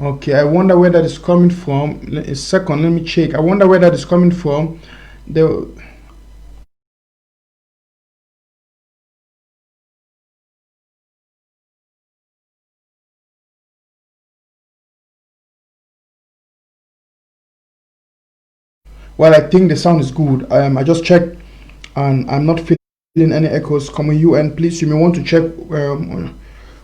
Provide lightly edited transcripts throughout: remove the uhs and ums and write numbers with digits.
Okay, I wonder where that is coming from. A second, let me check. I wonder where that is coming from. The Well, I think the sound is good. I just checked, and I'm not feeling any echoes coming you. And please, you may want to check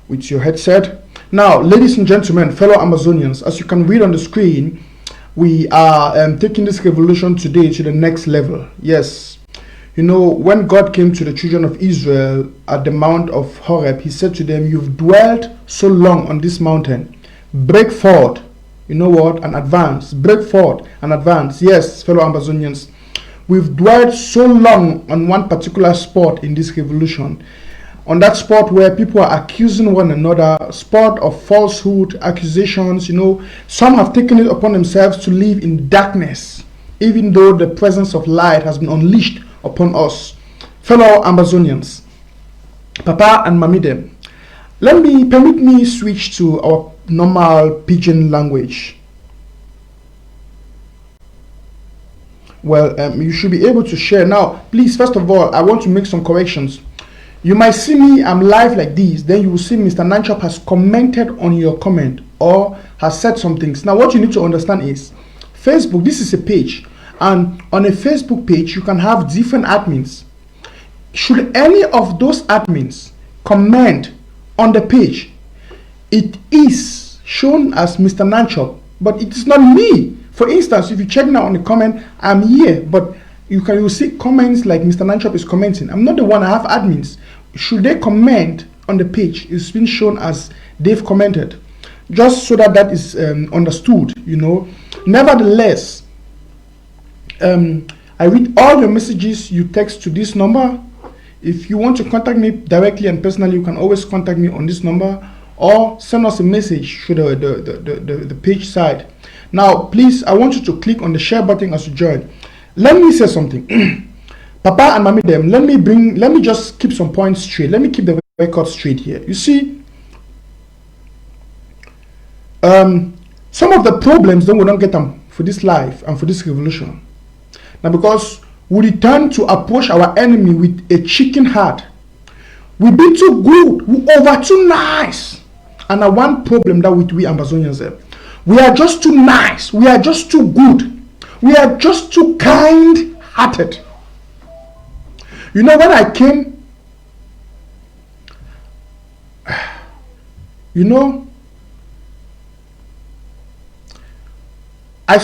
with your headset. Now, ladies and gentlemen, fellow Amazonians, as you can read on the screen, we are taking this revolution today to the next level. Yes, you know, when God came to the children of Israel at the Mount of Horeb, he said to them, "You've dwelt so long on this mountain. Break forth, you know what, and advance. Break forth and advance." Yes, fellow Ambazonians, we've dwelt so long on one particular spot in this revolution. On that spot where people are accusing one another, spot of falsehood, accusations, you know, some have taken it upon themselves to live in darkness, even though the presence of light has been unleashed upon us. Fellow Ambazonians, Papa and Mamidem, permit me switch to our normal pidgin language. Well, you should be able to share. Now, please, first of all, I want to make some corrections. You might see me, I'm live like this, then you will see Mr. Nanchop has commented on your comment or has said some things. Now, what you need to understand is, Facebook, this is a page, and on a Facebook page, you can have different admins. Should any of those admins comment on the page, it is shown as Mr. Nanchop, but it is not me. For instance, if you check now on the comment, I'm here, but you see comments like Mr. Nanchop is commenting. I'm not the one. I have admins. Should they comment on the page, it's been shown as they've commented, just so that is understood, you know. Nevertheless, I read all your messages you text to this number. If you want to contact me directly and personally, you can always contact me on this number or send us a message through the page side. Now, please, I want you to click on the share button as you join. Let me say something. Papa and Mommy them, let me just keep some points straight. Let me keep the record straight here. You see, some of the problems we don't get them for this life and for this revolution. Now, because we return to approach our enemy with a chicken heart. We be too good, we over too nice. And one problem that we Ambazonians have, we are just too nice, we are just too good, we are just too kind-hearted. You know, when I came, you know, I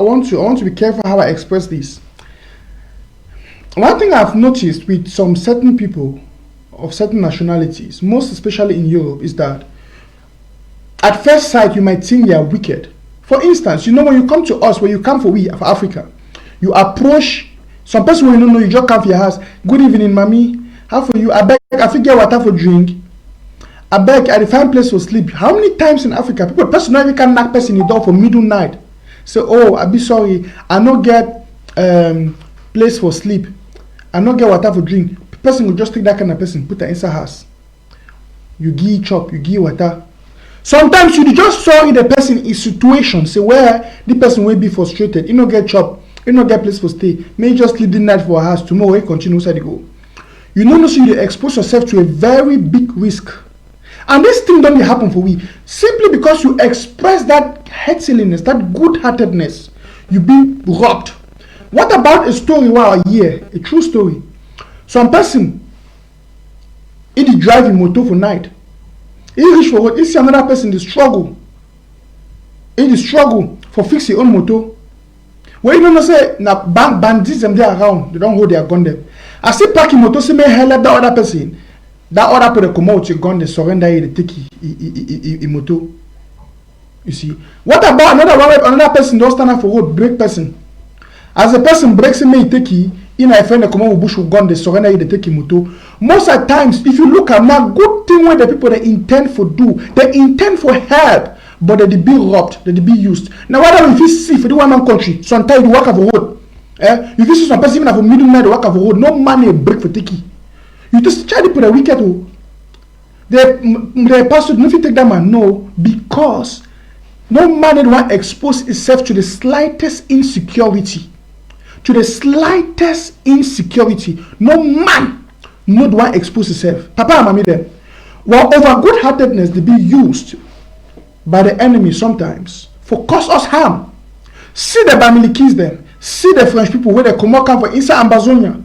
want to be careful how I express this. One thing I've noticed with some certain people of certain nationalities, most especially in Europe, is that at first sight you might think they are wicked. For instance, you know, when you come to us, when you come for Africa, you approach some person when you don't know, you just come to your house. Good evening, mommy. How for you? I beg, I forget water for drink. I beg, I find place for sleep. How many times in Africa people personally can knock person in the door for middle night? Say, oh, I be sorry, I not get place for sleep. I not get water for drink. Person will just take that kind of person, put her inside house. You give chop, you give water. Sometimes you just sorry the person in situation, say where the person will be frustrated, you no get chop, you no get place for stay. May just leave the night for a house, tomorrow you continue inside the go. You know, so you expose yourself to a very big risk. And this thing don't happen for we simply because you express that heartliness, that good-heartedness. You be robbed. What about a story while here? A true story. Some person he dey drive in motor for night. He reach for road, he see another person dey struggle. He dey struggle for fix his own motor. Well, you know say na bandits them dey around, they don't hold their gun them. I see parking motor, say may help that other person. That other people come out your gun, they surrender it, they take a motor. You see. What about another person don't stand up for road, break person? As a person breaks him, may take it, in a friend they come out with bush with gun, they surrender it, they take a motor. Most of the times, if you look at now, good thing when the people they intend for do, they intend for help, but they be robbed, they be used. Now whether if you see for the one man country, sometimes you walk off a road. If you see some person even have a middle night, they walk off a road, no money break for take it. You just try to put a wicked. The pastor no fit take that man. No, because no man that want expose himself to the slightest insecurity. To the slightest insecurity. No man not want expose himself. Papa and mommy them. While over good-heartedness they be used by the enemy sometimes for cause us harm. See the Bamilikis them. See the French people where they come for inside Ambazonia.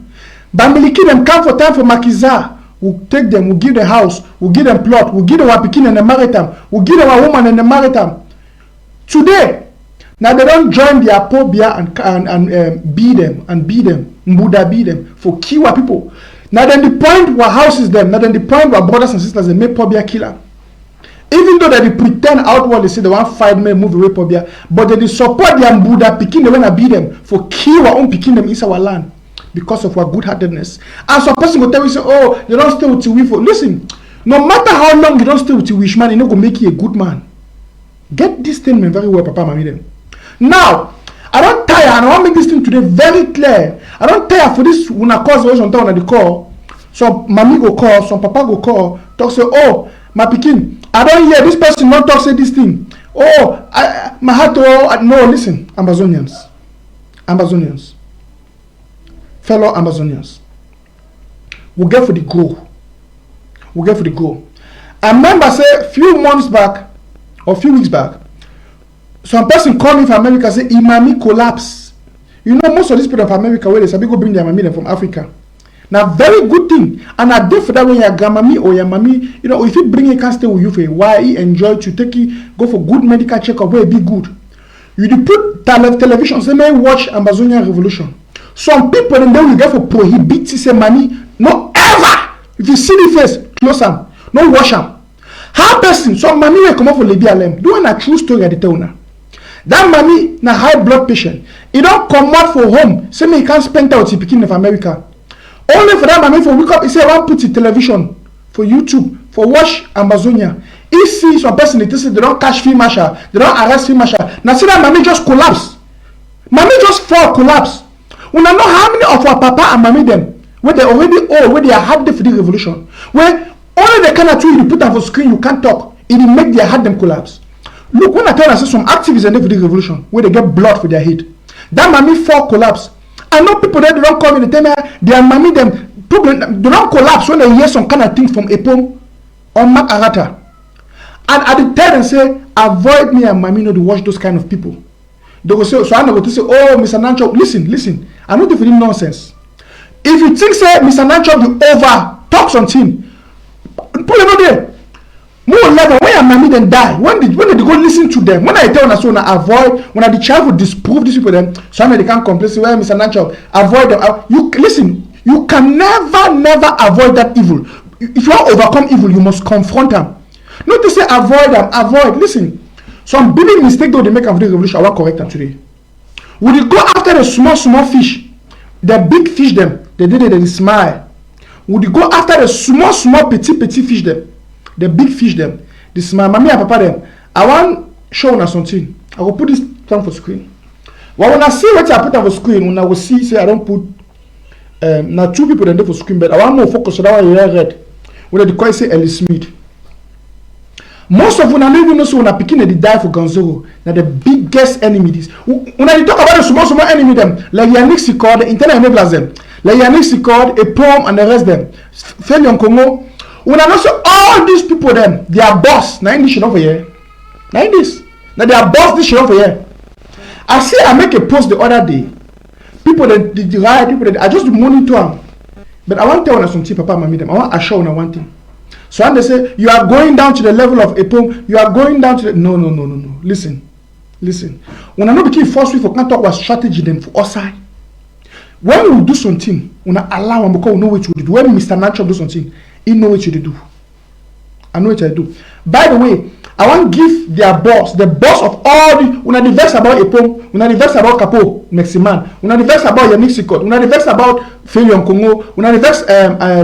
Bamiliki them come for time for Makiza. We'll take them, we'll give the house, we'll give them plot, we'll give them a pikin and a maritime, we'll give them a woman and a maritime. Today, now they don't join their pobia and beat them, Mbuda beat them for Kiwa people. Now then the point where houses them, now then the point where brothers and sisters they make pobia killer. Even though they pretend outwardly say they want fight men move away pobia, but they support their Mbuda pikin, they wanna beat them for Kiwa own pikin them inside our land. Because of our good-heartedness. And some person will tell you, say, oh, you don't stay with your wife. Listen, no matter how long you don't stay with your wish, man, you're not going to make you a good man. Get this statement very well, Papa, Mommy, them. Now, I don't tire, and I want to make this thing today very clear. I don't tire for this, when I call the on the call, some mommy go call, some papa go call, talk say, oh, my pikin, I don't hear this person not talk say this thing. Oh, my heart, oh, no, listen, Ambazonians. Fellow Amazonians, we'll get for the goal. I remember, say, a few months back, or a few weeks back, some person called me from America, say, Imami collapse. You know, most of these people from America, where they say, go bring their mommy from Africa. Now, very good thing. And I did for that when your grandmammy or your mommy, you know, if you bring it, can't stay with you for a while, enjoy to take it, go for good medical checkup, where it be good. You put television, say, may watch Ambazonia Revolution. Some people in there will get for prohibit say money. No ever. If you see the face, close them. No wash them. How person, some mommy will come up for Lady Alem. Do a true story at the town. That mommy na high blood patient. He don't come out for home. Say me he can't spend out with picking of America. Only for that mommy for wake up, he say I want put the television for YouTube, for watch Ambazonia. He see some person they say they don't catch field marshal, they don't arrest field marshal. Now see that mommy just collapse. Mommy just fall collapse. We don't know how many of our papa and mommy them where they already old, where they are hard for the revolution, where only the kind of tool you put on for screen you can't talk, it will make their heart them collapse. Look, when I tell us some activists and for the revolution where they get blood for their head, that mommy fall collapse. I know people that they don't call me, they tell me their mommy them problem they don't collapse when they hear some kind of thing from Epom or Mark Arata. And at the time say, avoid me and mommy not to watch those kind of people. They will say, so I'm going to say, oh, Mr. Nanchop, listen. I'm not doing nonsense. If you think, say, Mr. Nanchop, you over talk something, pull it there. More level, when your mommy then die, when did they go listen to them? When I tell them, so I avoid, when I the child will disprove these people, then so they can't complain, say, well, Mr. Nanchop, avoid them. You listen, you can never avoid that evil. If you want to overcome evil, you must confront them. Not to say avoid them, avoid. Listen. Some big mistake though they make after the revolution, I want to correct them today. Would you go after the small fish, the big fish them, they did it, they smile. Would you go after the small petit fish them, the big fish them, they smile. Mommy and papa them, I want show us something. I will put this down for screen. Well, when I see what I put on for screen, when I will see, say I don't put now two people then there for screen, but I want more focus on that one red. When they call say Ellie Smith. Most of when I even know so when I begin to die for Gonzalo, now the biggest enemy is when I talk about the small enemy them, like Yannick Sikord, the internal enablers them, like Yannick Sikord, a poem and the rest them, Feli on Congo. When I know so all these people them, they are boss. Now this shit over here. Now this. Now they are boss this shit over here. I see I make a post the other day. People that the right people that I just monitor them. But I want to tell you something, Papa, Mommy them. I want to assure you one thing. So when they say you are going down to the level of a poem, you are going down to the no. Listen. When I know became forced we for can't talk about strategy then for us side. When we do something, when I allow them because we know what you do. When Mr. Nanchop do something, he know what you do. I know what I do. By the way, I want to give their boss, the boss of all the when I diverse about Epom, when I diverse about Capo, Meximan, when I diverse about Yannick Sikot, when I diverse about Felion Congo, when I diverse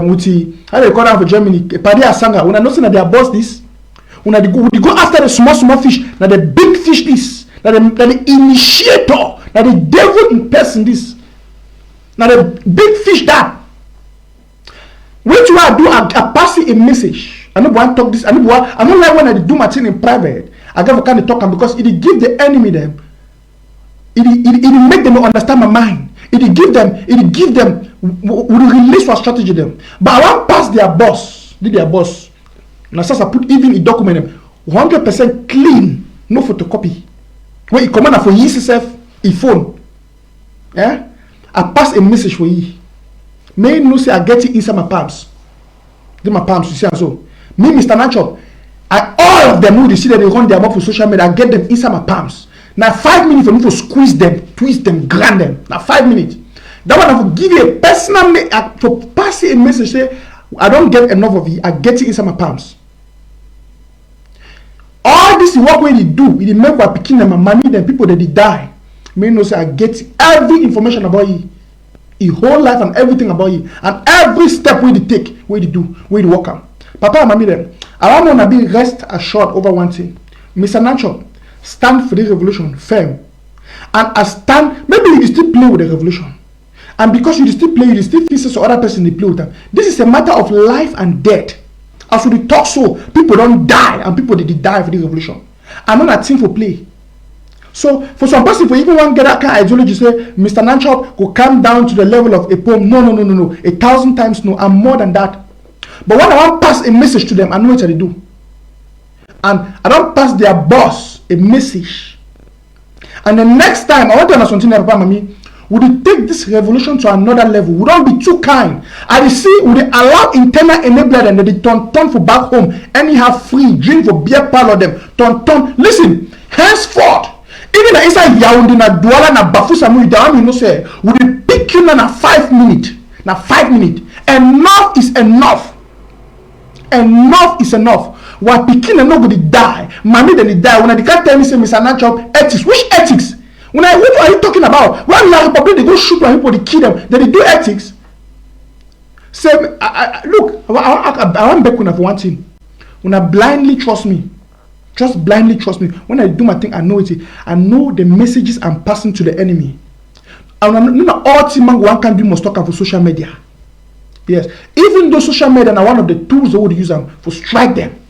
Muti, how they call them for Germany, Padia Sanga, when I know that their boss this, when I go after the small fish, now the big fish this, now the initiator, now the devil in person this, now the big fish that. Which I do, I pass a message. I know want talk this. I don't like when I do my thing in private. I got to kind of talk because it give the enemy them. It make them understand my mind. It give them. We release our strategy them. But I want pass their boss. Their boss. Now since I put even a document them 100% clean, no photocopy. When you command for yourself, a phone. Yeah, I pass a message for you. May no say I get it inside my palms. In my palms, you see and so. Me, Mr. Nanchop, all of them who they see that they run their mouth for social media, I get them inside my palms. Now 5 minutes for me to squeeze them, twist them, grind them. Now 5 minutes. That one I will give you a personal to pass a message. Say I don't get enough of it. I get it inside my palms. All this work where they do, it make by picking them and money them people that they die. Me know say I get every information about you, your whole life and everything about you, and every step where they take, where they do, where they walk on. Papa and mommy them. I want to be rest assured over one thing. Mr. Nanchop, stand for the revolution firm. And I stand, maybe you still play with the revolution. And because you still play, you still feel so other person they play with them. This is a matter of life and death. As we talk so, people don't die and people they die for the revolution. I'm not a thing for play. So for some person, for even one get that kind of ideology, say Mr. Nanchop will come down to the level of a poem. No. 1,000 times no. I'm more than that. But when I want to pass a message to them, I know what they do. And I don't pass their boss a message. And the next time, I want to understand something about me. Would they take this revolution to another level? Would not be too kind. I see, would they allow internal enabler them that they turn for back home, anyhow free, drink for beer parlor them, turn. Listen, henceforth, even inside Yaoundé na Douala na Bafousamou, you know say, would they pick you na 5 minutes? Na 5 minutes. Enough is enough. Enough is enough. What picking and nobody die. Mommy then they die. When they can't tell me say Mr. Nanchop ethics. Which ethics? What are you talking about? When La Republic they go shoot one people, they kill them, then they do ethics. Say look, I want back for one thing. When I blindly trust me. Just blindly trust me. When I do my thing, I know it. I know the messages I'm passing to the enemy. And not all team one can do must talk for social media. Yes, even though social media are one of the tools they would use them for strike them.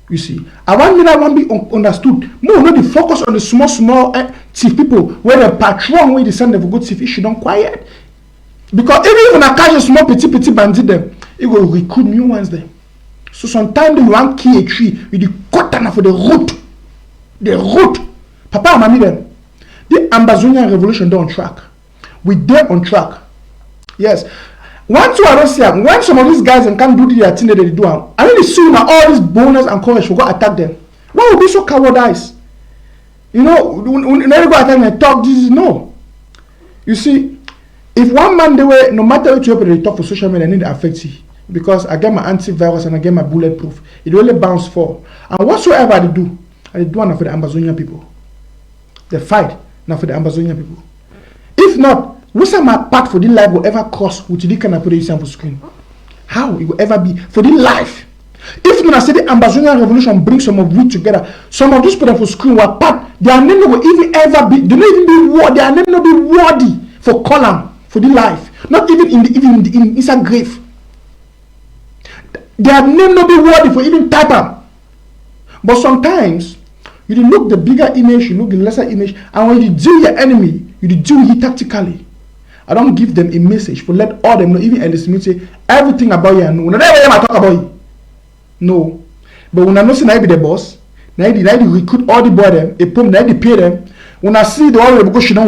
You see, I want me that one be understood. No, the focus on the small thief people where the patron where they send them for good thief. It should not quiet because even if I catch a small petit bandit them, it will recruit new ones them. So sometimes you want kill a tree with the cotton for the root. Papa and mommy them. The Ambazonia revolution they're on track. They're on track. Yes. Once I don't see them, when some of these guys and can't do their thing that they do, I really soon all these bonus and courage will go attack them. Why would be so cowardice? You know, when they go attack them and talk, this is no. You see, if one man they way, no matter what you open they talk for social media, I need to affect you. Because I get my antivirus and I get my bulletproof. It only bounce for. And whatsoever I do for the Ambazonia people. They fight now for the Ambazonia people. If not, what's my path for this life will ever cross with the kind of put this on screen? How it will ever be for this life? If when I say the Ambazonia revolution brings some of we together, some of those people for screen were part, their name will even ever be, they don't even be worthy, their name will be worthy for column for the life. Not even in inside grave. Their name will be worthy for even type up. But sometimes you look the bigger image, you look the lesser image, and when you deal with your enemy, you deal with it tactically. I don't give them a message for let all them know, even estimate say everything about you I know. Now I talk about you. No. But when I know say I be the boss, now I recruit all the boy them, a pump, now I pay them. When I see the all go shit down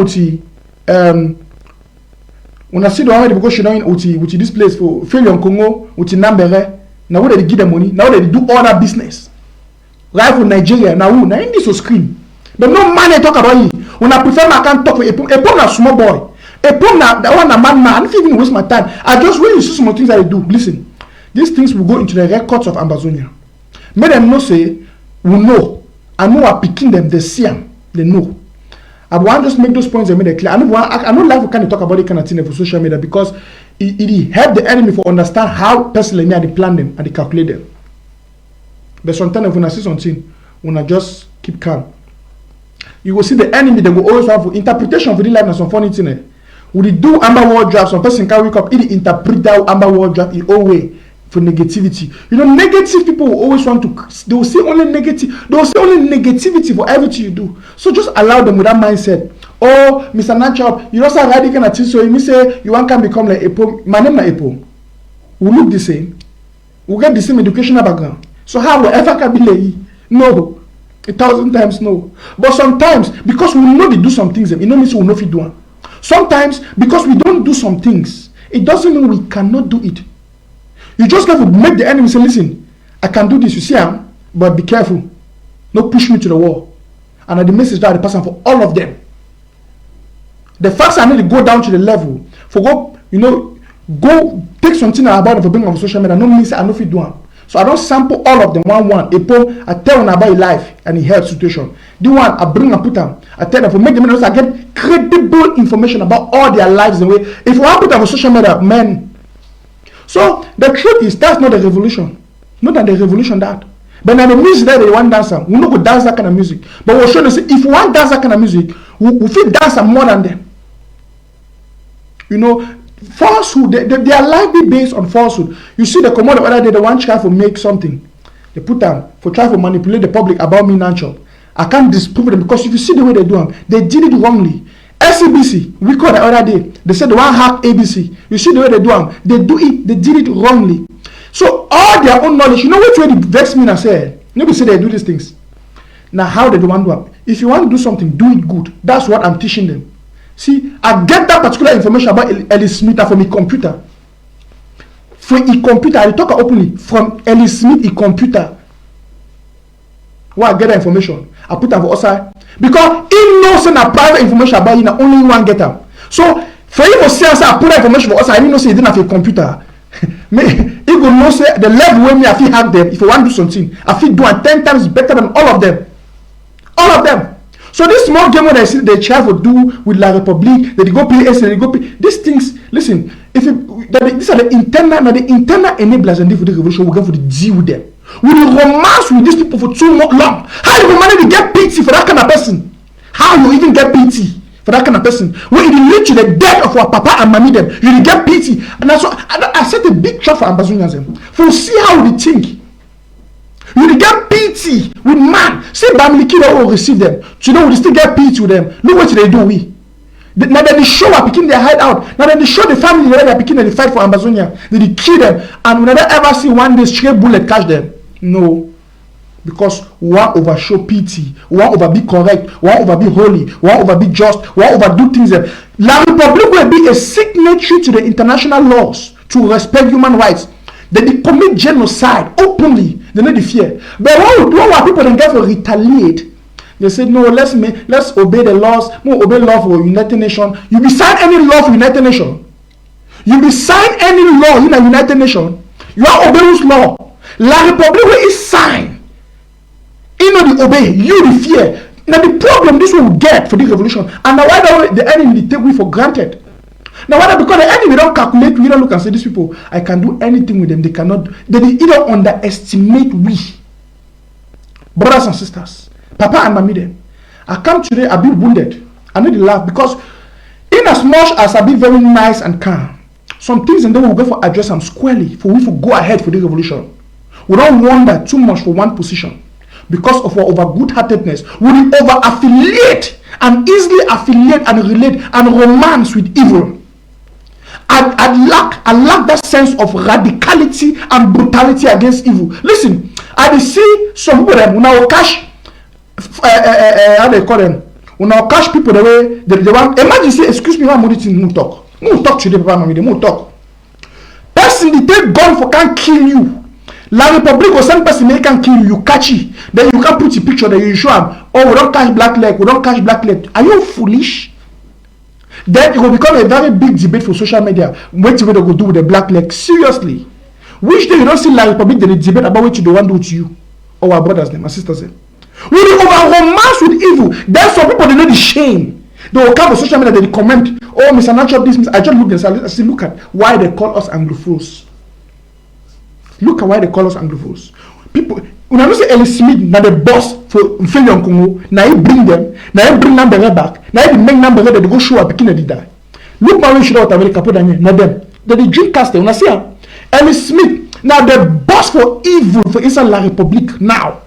with this place for failure in Congo, with Nambere, now where they give them money, now they do all that business. Right for Nigeria, now in this screen. But no man I talk about you. When I prefer I can't talk for a pump a small boy. A pump now that one a man, I don't even waste my time. I just when you see some things I do, listen. These things will go into the records of Ambazonia. Make them know say, we know. I know I'm picking them, they see them, they know. I want to just make those points and make it clear. I don't like to kind of talk about it kind of thing for social media because it help the enemy for understand how personally they plan them and they calculate them. But sometimes when I see something, when I just keep calm, you will see the enemy they will always have for interpretation for the life and some funny thing. When they do Amber World Draft, some person can wake up, it interpret that Amber World Draft in all way. for negativity. You know, negative people will always want to, they will say only negative, they will say only negativity for everything you do. So just allow them with that mindset. Oh, Mr. Nanchop, you don't say radical at so you say you want can become like Epo. My name is Epo. We look the same. We get the same educational background. So how will ever can be like? No. 1,000 times no. But sometimes, because we know they do some things, it don't mean we know if we do one. Sometimes, because we don't do some things, it doesn't mean we cannot do it. You just have to make the enemy say, listen, I can do this, you see, but be careful. Don't push me to the wall. And the message that the person for all of them. The facts I need to go down to the level, for go, you know, go take something about it for being on social media, no means I know if you do one. So I don't sample all of them one. I tell them about your life and your health situation. The one I bring and put them. I tell them for make them know I get credible information about all their lives the way. If I put them on social media, man. So the truth is that's not a revolution. Not that the revolution that. But now the music that they want dancer, we no go dance that kind of music. But we'll show them say if we want dance that kind of music, we feel dance more than them. You know. Falsehood, they are likely based on falsehood. You see the command the other day, the one try to make something. They put them for try to manipulate the public about me Nanchop. I can't disprove them because if you see the way they do them, they did it wrongly. SABC, we called the other day, they said the one hack ABC. You see the way they do them, they did it wrongly. So all their own knowledge, you know which way they vex me and I said, nobody say they do these things. Now how they do want to do them? If you want to do something, do it good. That's what I'm teaching them. See, I get that particular information about Ellis Smith from a computer. From a computer, I talk openly. From Ellis Smith, a computer. Where I get that information, I put them for outside. Because he knows that private information about you, only one get them. So, for you to say, I put that information for outside, I didn't know say he didn't have a computer. He will know say the level where me I feel hack them. If I want to do something, I feel do it 10 times better than all of them. All of them. So this small game what I see they try to do with La République, they go play they go play these things. Listen, these are the internal enablers and for the revolution. We're going to deal with them. We will romance with these people for too long. How you manage to get pity for that kind of person? How you even get pity for that kind of person? When you lead to the death of our papa and mommy them, you will get pity. And that's what I set a big trap for Ambazonians for see how they think. You will get pity with man. Say family kid will receive them. So you know we still get pity with them. Look what they do now that they show up picking their hide out. Now that they show the family that they are picking and they fight for Ambazonia. They kill them. And we never ever see one day straight bullet catch them. No. Because one over show pity, one over be correct, one over be holy, one over be just, one over do things. La République will be a signatory to the international laws to respect human rights. Then they commit genocide openly. They know the fear. But what people then get to retaliate? They said no. Let's obey the laws. We'll obey law for United Nations. You be sign any law for United Nations. You be sign any law in a United Nations. You are obeying law. La République is sign. You know the obey. You the fear. Now the problem this will get for the revolution. And now why the enemy take we for granted. Now why because the enemy don't calculate, we don't look and say these people, I can do anything with them. They cannot. They either underestimate we. Brothers and sisters, Papa and Mommy them. I come today, I be wounded. I need to laugh because in as much as I be very nice and calm, some things and then we'll go for address them squarely for we to go ahead for the revolution. We don't wander too much for one position because of our over good-heartedness. We over affiliate and easily affiliate and relate and romance with evil. I lack that sense of radicality and brutality against evil. Listen, I see some people that now cash how they call them. We now cash people the way they want. Imagine say, excuse me, I'm going to talk. We'll talk today, Papa Mami. We'll talk. Person they take gun for can't kill you. La République or some person they can kill you, you catch it. Then you can put your picture there, you show them. Oh, we don't catch black leg, we don't catch black leg. Are you foolish? Then it will become a very big debate for social media. What you will do with the black leg? Seriously. Which day you don't see La République they debate about what you don't want to do to you? Or our brothers, my sisters. We will over romance with evil. Then some people they know the shame. They will come on social media, they comment, oh, Mr. Nanchop, this means I just look and I say, look at why they call us Anglophones. Look at why they call us Anglophones. People, when I say Ellis Smith, now the boss for Failure Congo, now he bring them, now he bring number back, now he make number that they go show up in the die. Look, my way should out America, put on here, not them. They drink cast, when I see Ellis Smith, Now the boss for evil for inside La Republique now.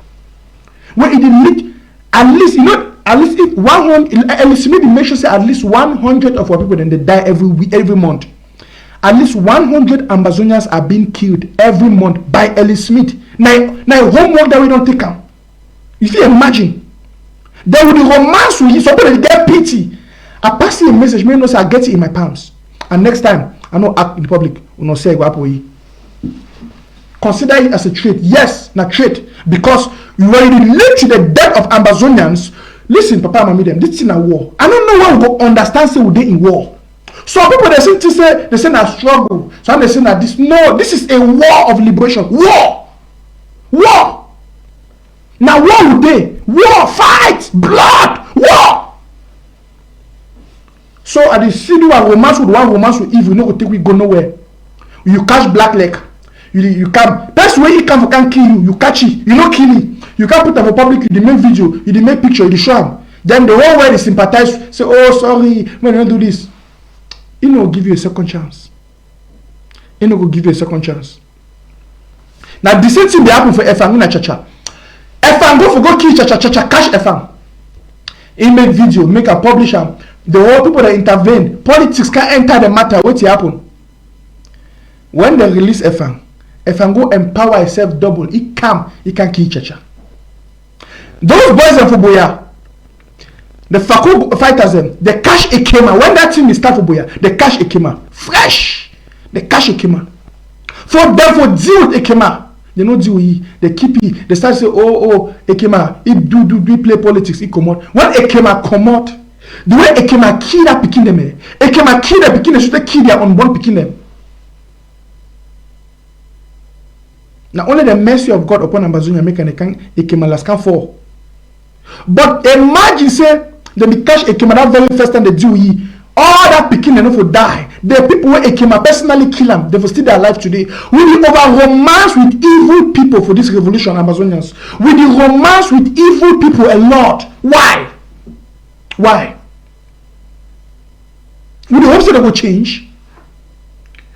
When it need at least, at least if 100, at least maybe make sure say at least 100 of our people then they die every week, every month. At least 100 Ambazonians are being killed every month by Ellie Smith. Now homework that we don't take them. If you imagine, there will be romance with you, somebody get pity. I pass you a message, may not say I get it in my palms. And next time, I don't act in public, will not say what consider it as a trait. Yes, not trait. Because you already live to the death of Ambazonians. Listen, Papa and Mommy, them, this is in a war. I don't know why we go understand say we dey in war. Some people they say that struggle. Some they say that this. No, this is a war of liberation. War. Now war we dey. War, fight, blood, war. So at the city one romance with evil, no go take we go nowhere. You catch black leg. You can best way he can kill you. You catch it. You no kill it. You can't put them for public. You make video. You make picture. You show them. Then the whole world is sympathize. Say, oh sorry, man, don't do this. He no give you a second chance. He no go give you a second chance. Now the same thing dey happen for Efang na Chacha. Efang go kill Chacha catch Efang. He make video, make a publish am. The whole people that intervene, politics can't enter the matter. What happen? When they release Efang go empower himself double. He can kill Chacha. Those boys in Fuboya, the Fako fighters, they cash Ekema. When that team is start Fuboya, they cash Ekema. Fresh. They cash Ekema. For them for deal with Ekema. They no deal with it. They keep it. They start say, oh, Ekema, he do play politics, he come out. When Ekema come out, the way Ekema kill that picking them, Ekema kill that picking them, so they kill their unborn picking them. Now only the mercy of God upon Ambazonia make an Ekema last can fall. But imagine say they be catch Ekema that very first time they do it, all that picking they no for die. The people where Ekema personally kill them, they will still their life today. We be over romance with evil people for this revolution, Ambazonians. We be romance with evil people a lot. Why? We hope so they will change.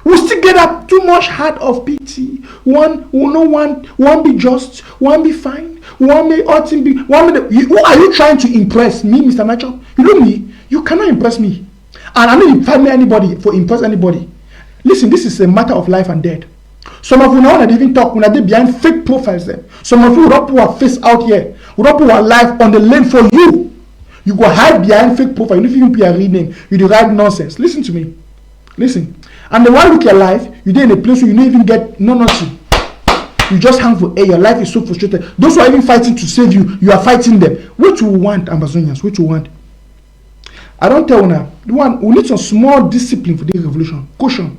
We still get up too much heart of pity. One be just, one be fine, one be ought be, who are you trying to impress? Me, Mr. Nanchop? You know me, you cannot impress me. And I don't find me anybody for impress anybody. Listen, this is a matter of life and death. Some of you now that even talk when they behind fake profiles there. Some of you don't put our face out here. We don't put our life on the lane for you. You go hide behind fake profile. You don't even be a real name. You do right nonsense. Listen to me. Listen. And the one look your life, you dey in a place where you don't even get nothing. You just hang for air. Your life is so frustrated. Those who are even fighting to save you, you are fighting them. What you want, Ambazonians? What you want? I don't tell you now. We need some small discipline for this revolution. Caution.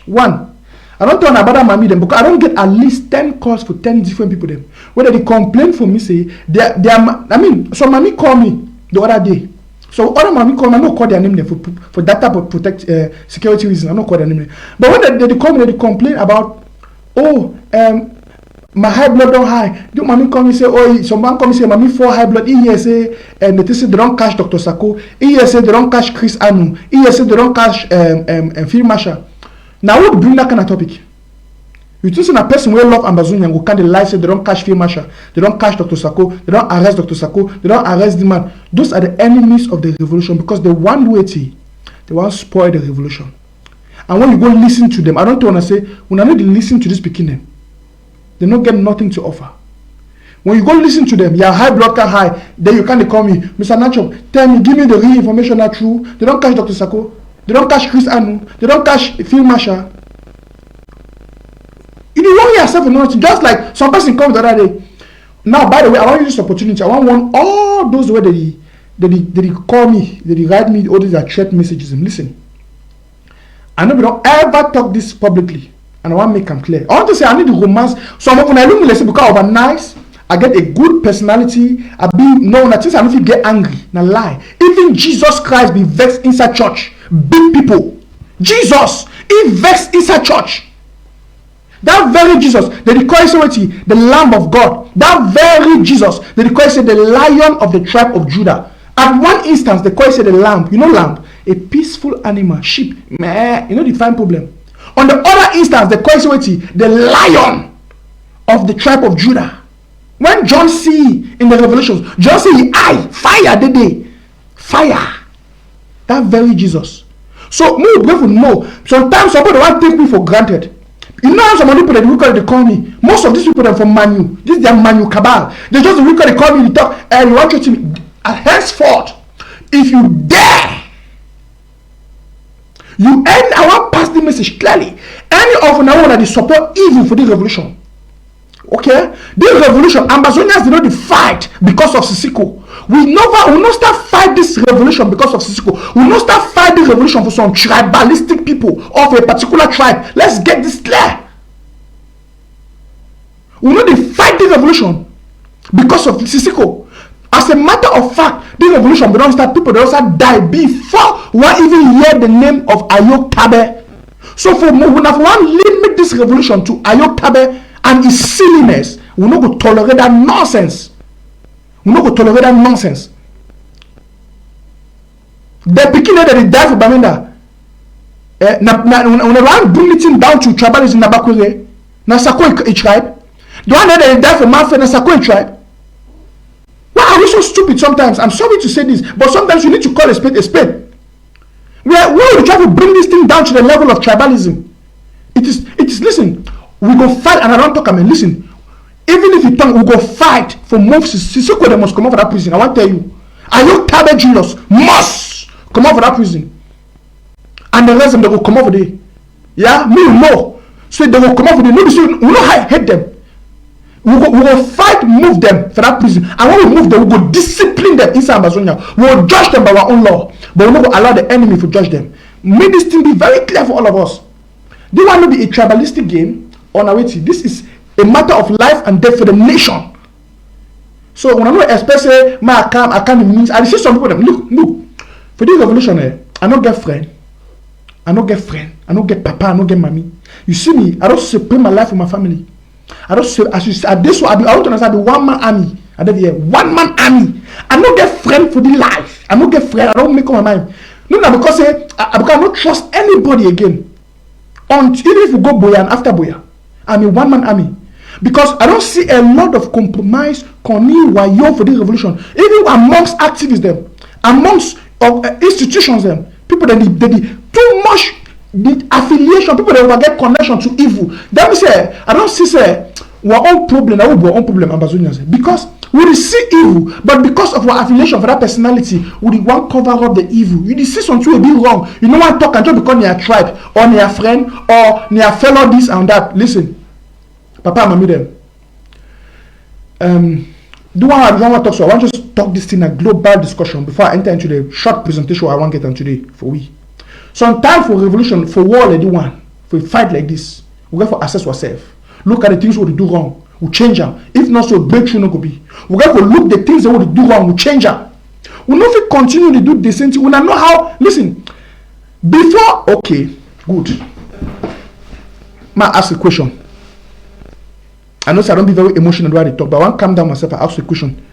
One. I don't tell you about mommy them because I don't get at least 10 calls for 10 different people them. Whether they complain for me, say they are. I mean, some mommy call me the other day. So other mommy call me, I don't call their name there for data protect security reasons. I don't call their name there. But when they call me, they complain about, my high blood don't high. Do mommy call me say, oh, someone call me say, mommy 4 high blood. He say, they say they don't catch Dr. Sako. He say they don't catch Chris Anu. He say they don't catch Field Marshal. Now who bring that kind of topic? You think a person will love Ambazonia and go can't lie say they don't catch Field Marshal, they don't catch Dr. Sako, they don't arrest Dr. Sako, they don't arrest the man. Those are the enemies of the revolution because they want weighty, they want to spoil the revolution. And when you go listen to them, I don't want to say, when I need to listen to this beginning, they don't get nothing to offer. When you go listen to them, your high blood can high, then you can't call me, Mr. Nanchop, tell me, give me the real information that's true. They don't catch Dr. Sako, they don't catch Chris Anu, they don't catch Field Marshal. You don't want yourself in nothing, just like some person come the other day. Now, by the way, I want to use this opportunity. I want all those where they call me, they write me all these threat messages. And listen, I know we don't ever talk this publicly, and I want to make them clear. I want to say I need the romance. Some of when I look listen because I'm nice, I get a good personality. I be known that since I don't feel get angry, now lie. Even Jesus Christ be vexed inside church. Big people, Jesus, he vexed inside church. That very Jesus, they declare the Lamb of God. That very Jesus, they declare the Lion of the tribe of Judah. At one instance, they call it the lamb. You know lamb? A peaceful animal, sheep. Meh, you know the fine problem. On the other instance, the Koisweti, the lion of the tribe of Judah. When John see in the Revelations, John see eye, fire the day. Fire. That very Jesus. So we will know. Sometimes somebody want to take me for granted. You know how some people that they call me. Most of these people are from Manu. This is their Manu cabal. They just they call me, they talk, and you want to me. Henceforth, if you dare, you end, I want to pass the message clearly. Any of now that they support evil for this revolution. Okay? This revolution, Ambazonians did not fight because of Sisiko. We will not start fight this revolution because of Sisiko. We will not start fight this revolution for some tribalistic people of a particular tribe. Let's get this clear. We will not fight this revolution because of Sisiko. As a matter of fact, this revolution, people don't start die before one even hear the name of Ayok Tabe. So for one limit this revolution to Ayok Tabe and his silliness, we not go tolerate that nonsense. We not go tolerate that nonsense. The beginning that they die for Baminda. When they bring it down to tribalism in Nabakure, na Sako a tribe. The one that they die for Mafe, na Sako a tribe. Why are we so stupid sometimes? I'm sorry to say this, but sometimes you need to call a spade a spade. We try to bring this thing down to the level of tribalism. It is, listen, we go fight, and I don't talk, I mean, listen, even if you talk, we go fight for most. Sisoko, they must come out of that prison. I want to tell you, Ayok Tabe Julius must come out of that prison. And the rest of them, they will come over there. Yeah, me no. So they will come over there. We don't hate them. We will fight, move them for that prison. And when we move them, we will discipline them inside Ambazonia. We will judge them by our own law. But we will not allow the enemy to judge them. May this thing be very clear for all of us. This want to be a tribalistic game on our way. This is a matter of life and death for the nation. So when I know especially I can't means I see some people them look for this revolution, I don't get friend. I don't get friend. I don't get papa. I don't get mommy. You see me, I don't separate my life from my family. I don't say as you say this I don't understand the one man army. I don't hear one man army. I don't get friend for the life. I don't get friend. I don't make up my mind. No, because I don't trust anybody again. Even if you go Boya and after Boya, I'm a one man army. Because I don't see a lot of compromise, wayo for this revolution. Even amongst activists them, amongst institutions them, people that they too much the affiliation, people that will get connection to evil. That means I don't see our own problem, our own problem, Ambazonia. Because we see evil, but because of our affiliation for that personality, we want cover up the evil. You see something a bit wrong. You know what talk and just because near tribe or near friend or near fellow this and that. Listen, Papa and Mommy them. Do I want to talk? So I want to just talk this thing a global discussion before I enter into the short presentation I want to get on today for we. Sometimes for revolution, for war like the one, for a fight like this, we have to assess ourselves. Look at the things we do wrong, we change them. If not so, breakthrough not go be. We have to look the things that we do wrong, we change them. We not if continue to do the same thing. We don't know how. Listen, before okay, good. May I ask a question? I know I don't be very emotional while I talk, but I want to calm down myself and ask a question.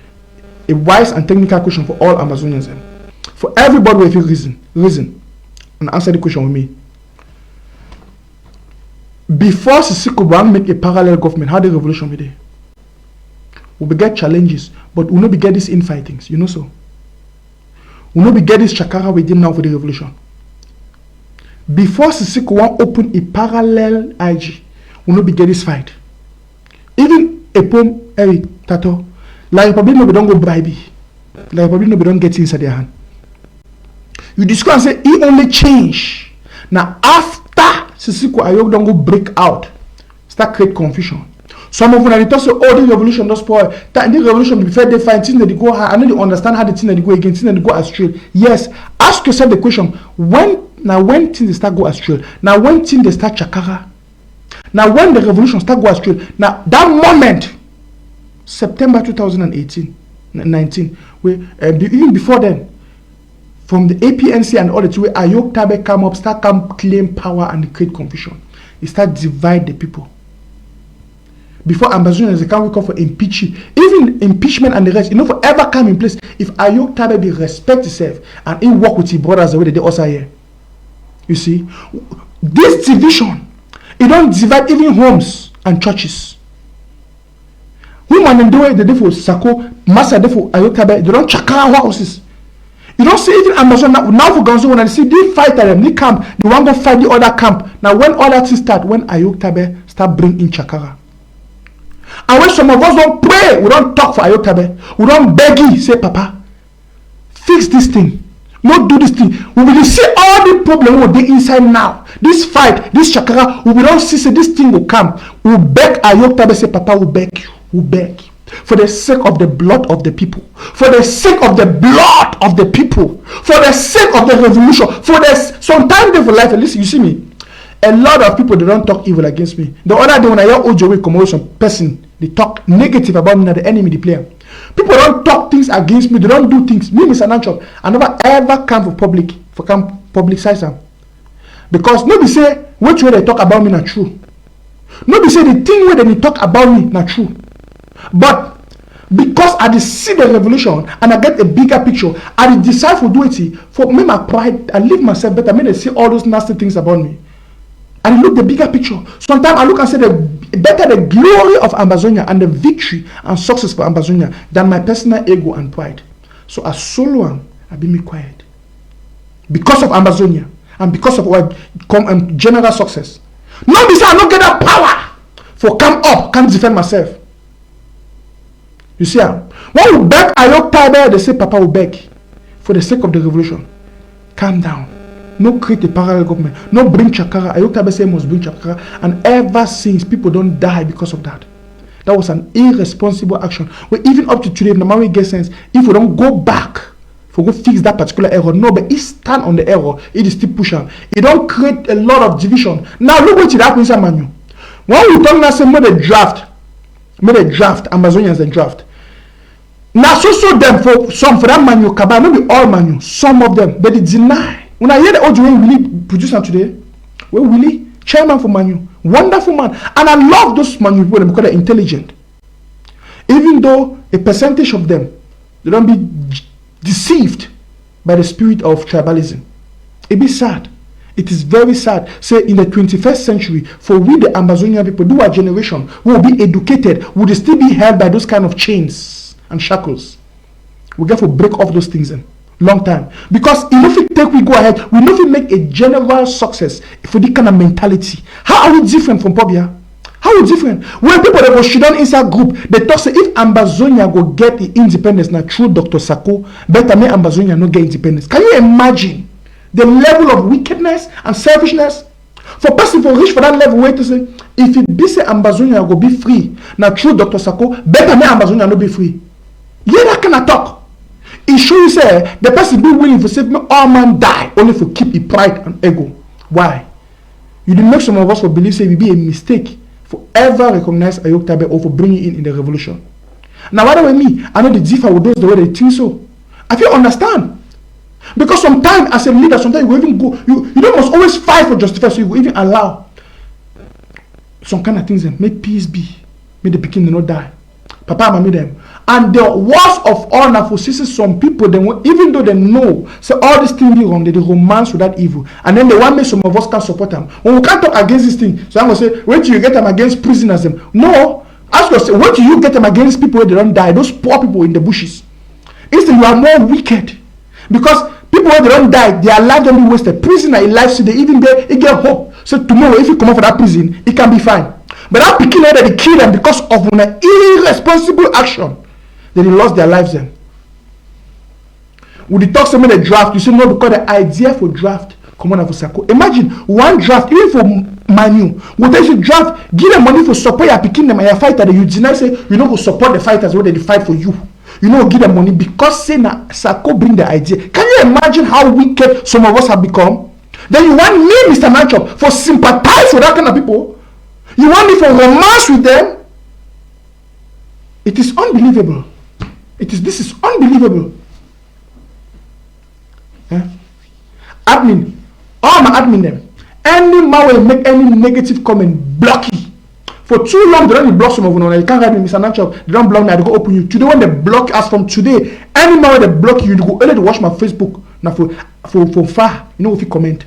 A wise and technical question for all Amazonians. For everybody with reason. And answer the question with me. Before Sisiko make a parallel government, how the revolution be there? We will get challenges, but we will not be get these infightings, you know so. We will not be get this chakara within now for the revolution. Before Sisiko want open a parallel IG, we will not be get this fight. Even a poem, Eric, Tato, like Republic no be don't go bribe. Like Republic no be don't get inside their hand. You discuss and say he only change. Now after Sisiko Ayok don't go break out, start create confusion. Some of them they talk say, oh, this revolution don't spoil. That this revolution before they find things that they go high. I know they understand how the things that they go against, things that they go astray. Yes, ask yourself the question: when things they start go astray? Now when things they start chakara? Now when the revolution start go astray? Now that moment, September 2018, 19, even before then. From the APNC and all the two way, Ayok Tabe come up, start claim power and create confusion. He start divide the people. Before Ambazonia, they can't wake up for impeachment. Even impeachment and the rest, forever come in place. If Ayok Tabe be respect himself and he work with his brothers the way they also here. You see, this division It don't divide even homes and churches. Women do it, the for Sako, Massa for Ayotabe, they don't chakara houses. You don't see even Ambazonia now for Gonzo when I see they fight them, they camp, they want to fight the other camp. Now when all that things start, when Ayotabe start bring in chakara. And when some of us don't pray, we don't talk for Ayotabe, we don't beg you, say Papa, fix this thing. Not do this thing. We will see all the problem will be inside now. This fight, this chakra, we will not see say this thing will come. We will beg Ayotabe, say Papa, we beg you. We beg. For the sake of the blood of the people. For the sake of the blood of the people. For the sake of the revolution. For the sometimes they for life. Listen, you see me. A lot of people, they don't talk evil against me. The other day when I hear Ojowe come out, some person, they talk negative about me, the enemy, the player. People don't talk things against me. They don't do things. Me, Mr. Nanchop, I never ever come for publicize them. Because nobody say which way they talk about me not true. Nobody say the thing where they talk about me not true. But because I see the revolution and I get a bigger picture, I decide to do it for me, my pride. I live myself better. I mean, they see all those nasty things about me. And look the bigger picture. Sometimes I look and say better the glory of Ambazonia and the victory and success for Ambazonia than my personal ego and pride. So as solo, I be me quiet. Because of Ambazonia and because of what general success. No, because I don't get that power for come up, can't defend myself. You see, when we beg Ayotabe, they say Papa will beg for the sake of the revolution. Calm down. No create a parallel government. No bring chakara. Ayotabe say must bring chakara. And ever since, people don't die because of that. That was an irresponsible action. Well, even up to today, no matter we get sense, if we don't go back, if we go fix that particular error, no, but it stand on the error, it is still pushing. It don't create a lot of division. Now look what it happens in Manu. When we talk now, say made a draft, Ambazonians a draft. Now so them for some for that Manu Kaba, not be all Manu, some of them, but they deny. When I hear the audio Willie producer today, well, Willie, chairman for Manu, wonderful man, and I love those Manu people because they're intelligent. Even though a percentage of them, they don't be deceived by the spirit of tribalism. It be sad. It is very sad. Say in the 21st century, for we the Ambazonia people, do our generation, who will be educated, would still be held by those kind of chains and shackles. We have to break off those things in long time. Because if we go ahead, we need to make a general success for the kind of mentality. How are we different from Pobia? How are we different? When people that go shit down inside group, they talk say if Ambazonia go get the independence now through Dr. Sako, better make Ambazonia not get independence. Can you imagine the level of wickedness and selfishness? For person to reach for that level where to say, if it be say Ambazonia go be free, now through Dr. Sako, better make Ambazonia not be free. Yeah, that kind of talk. It shows say the person be willing to save me all man die only for keep his pride and ego. Why? You didn't make some of us for believe say it will be a mistake for ever recognize Ayotabe or for bringing in the revolution. Now what do I mean? I know the differ with those the way they think so. I feel understand. Because sometimes as a leader, sometimes you even go, you don't must always fight for justice, so you will even allow some kind of things and make peace be. Make the pikin not die. Papa mama them. And the worst of all now for some people, they even though they know so all this thing be wrong, they romance with that evil. And then they want me some of us can support them. When we can't talk against this thing, so I'm gonna say, wait till you get them against prisoners them. No, ask yourself, wait till you get them against people where they don't die, those poor people in the bushes. Instead, you are more wicked. Because people where they don't die, their life don't be wasted. Prisoner in life, so they even it get hope. So tomorrow, if you come out for that prison, it can be fine. But that picking that they kill them because of an irresponsible action, then they lost their lives then. When they talk some of the draft, you say no, because the idea for draft come on for Sako. Imagine one draft, even for Manu, what they should draft, give them money for support your picking them and your fighter, you deny say you know go support the fighters where they fight for you. You know give them money because say na Sako bring the idea. Can you imagine how wicked some of us have become? Then you want me, Mr. Nanchop, for sympathize with that kind of people? You want me for romance with them? It is unbelievable. This is unbelievable. Admin, all my admin them. Any man will make any negative comment, block you. For too long, they don't block some of you. You can't write me, Mr. Nanchop. They don't block me, they go open you. Today, when they block us from today, any man will they block you, you go early to watch my Facebook. Now for far, you know if you comment.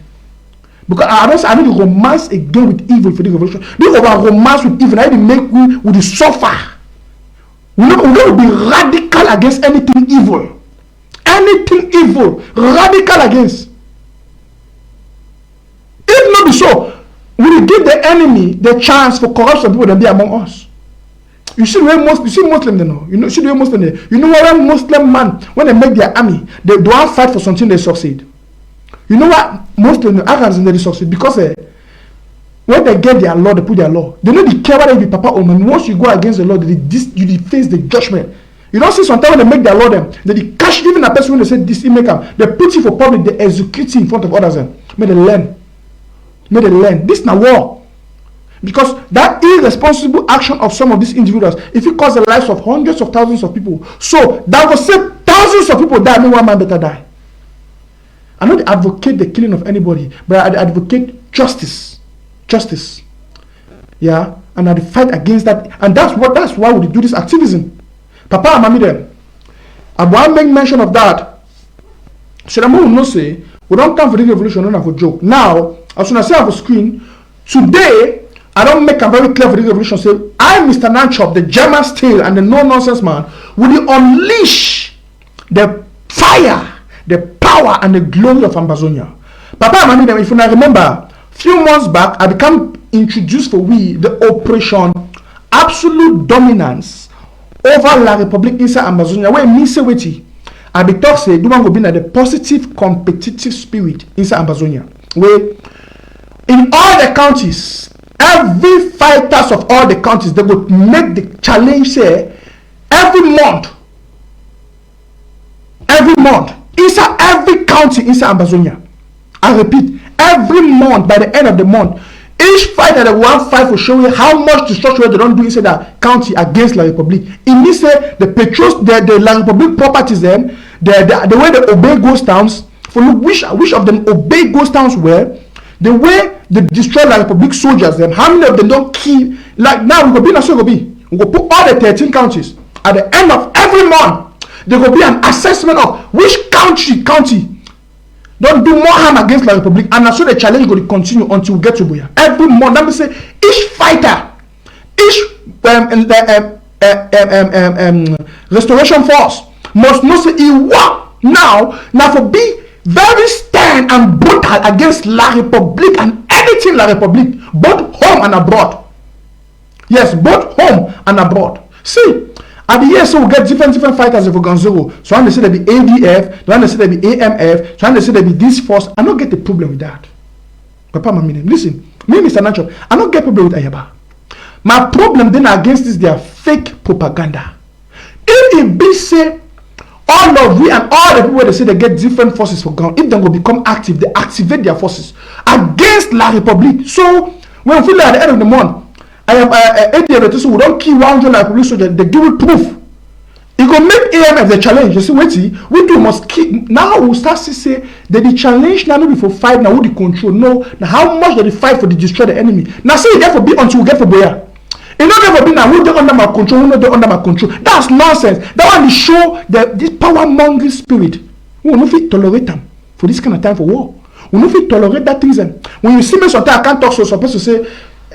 Because I need to romance again with evil for the revolution. They over romance with evil. I need to make we with the suffer. We're going to be radical against anything evil. Anything evil, radical against. If not be so, we will give the enemy the chance for corruption people to be among us. You see where Muslim they know. You see where Muslim they. You know what Muslim man when they make their army, they don't fight for something they succeed. You know what Muslim Arabs they succeed because when they get their law, they put their law. They know they care whether you be papa or man. Once you go against the law, you face the judgment. You don't see sometimes when they make their law them, they catch even a person when they say this make them, they put you for public, they execute you in front of others. May they learn. May they learn. This is not war. Because that irresponsible action of some of these individuals, if it costs the lives of hundreds of thousands of people, so that will say thousands of people die, no one man better die. I don't advocate the killing of anybody, but I advocate justice. Justice. Yeah? And I fight against that. And that's why we do this activism. Papa and Mommy them. I want to make mention of that. So that we will not say, we don't come for the revolution, not for joke. Now, as soon as I say on the screen, today, I don't make a very clear for the revolution. Say, I, Mr. Nanchop, the German steel and the no-nonsense man, will unleash the fire, the power, and the glory of Ambazonia. Papa and Mommy them, if you remember, a few months back, I became introduced for we the operation absolute dominance over La Republique inside Ambazonia. Where me say wait, I be talk say, do one go be na the positive competitive spirit inside Ambazonia. Where in all the counties, every fighters of all the counties, they would make the challenge say every month, inside every county inside Ambazonia. I repeat, every month, by the end of the month, each fighter that one fight for showing how much destruction they don't do inside that county against La Republique. In this way, the patrols, the La Republique properties, then the way they obey ghost towns, for look which of them obey ghost towns were, the way they destroy La Republique soldiers, them how many of them don't kill. Like now we go be na so go be. We go put all the 13 counties at the end of every month. There will be an assessment of which county don't do more harm against La Republique, and so the challenge will continue until we get to Buya. Every month, let me say, each fighter, each restoration force must know say he work now for be very stern and brutal against La Republique and anything La Republique, both home and abroad. Yes, both home and abroad. See. At the year, so we get different fighters for Gonzalo. So when they say they be ADF, when they say they be AMF, so when they say they be this force, I don't get the problem with that. Papa, listen, me, Mr. Nanchop, I don't get problem with Ayaba. My problem then against this, their fake propaganda. If it be say, all of we and all the people they say they get different forces for ground, if they will become active, they activate their forces against La Republique. So when we feel like at the end of the month, I have ADF, so we don't kill 100 La Republique soldiers, they give it proof. You go make AMF the challenge. You see, wait, we do must keep. Now we start to say that the challenge now maybe for fight now who the control. No, now how much do they fight for the destroy the enemy? Now say it for be until we get for Boya. It not ever be now who they under my control, who not they under my control. That's nonsense. That one is show that this power mongering spirit. We will not fit tolerate them for this kind of time for war. We will not fit tolerate that things. When you see me sometimes I can't talk, so supposed to say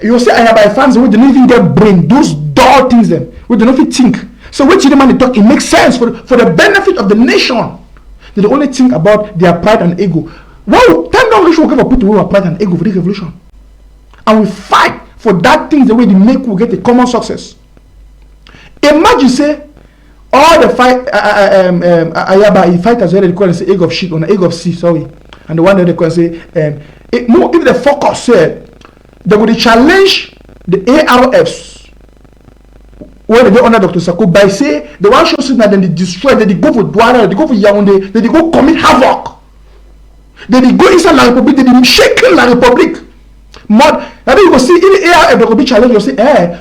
you say I have my fans who don't even get brain. Those dull things them. We do not fit think. So when the man talk, it makes sense for the benefit of the nation. They only think about their pride and ego. Wow, time down we will put away our pride and ego for the revolution. And we fight for that thing the way they make we get a common success. Imagine say all the fight Ayaba fighters where they call say egg of shit or an egg of sea, sorry. And the one that they call say more if the focus say they would challenge the ARFs where they go under Dr. Sako by say the one shows that then they destroy, they go for Douala, they go for Yaoundé, they go commit havoc. They go inside La Republique, they shake La Republique. Now you go see in the ARF they go be challenge, you say,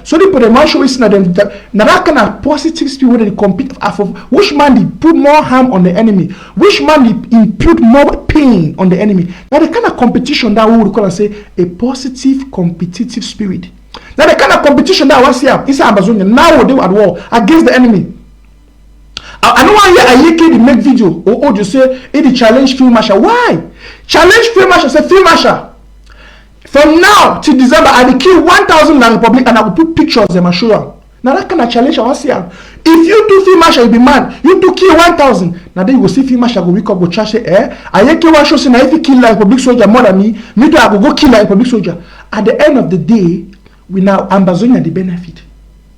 so they put the man show is now that kind of positive spirit where they compete for which man they put more harm on the enemy, which man they impute more pain on the enemy. Now the kind of competition that we would call and say a positive competitive spirit. Now the kind of competition that I want to see inside Ambazonia now they at war against the enemy. I know why I make video or you say the challenge field marshal. Why? Challenge field marshal, say field marshal. From now till December, I will kill 1,000 La Republic and I will put pictures them and show you. Now that kind of challenge I want to see. If you do field marshal, you be man. You do kill 1,000. Now then you go see field marshal go wake up go trash say, I kill one show say now if you kill La Republic soldier more than me too I go kill La Republic soldier. At the end of the day, we now Ambazonia the benefit.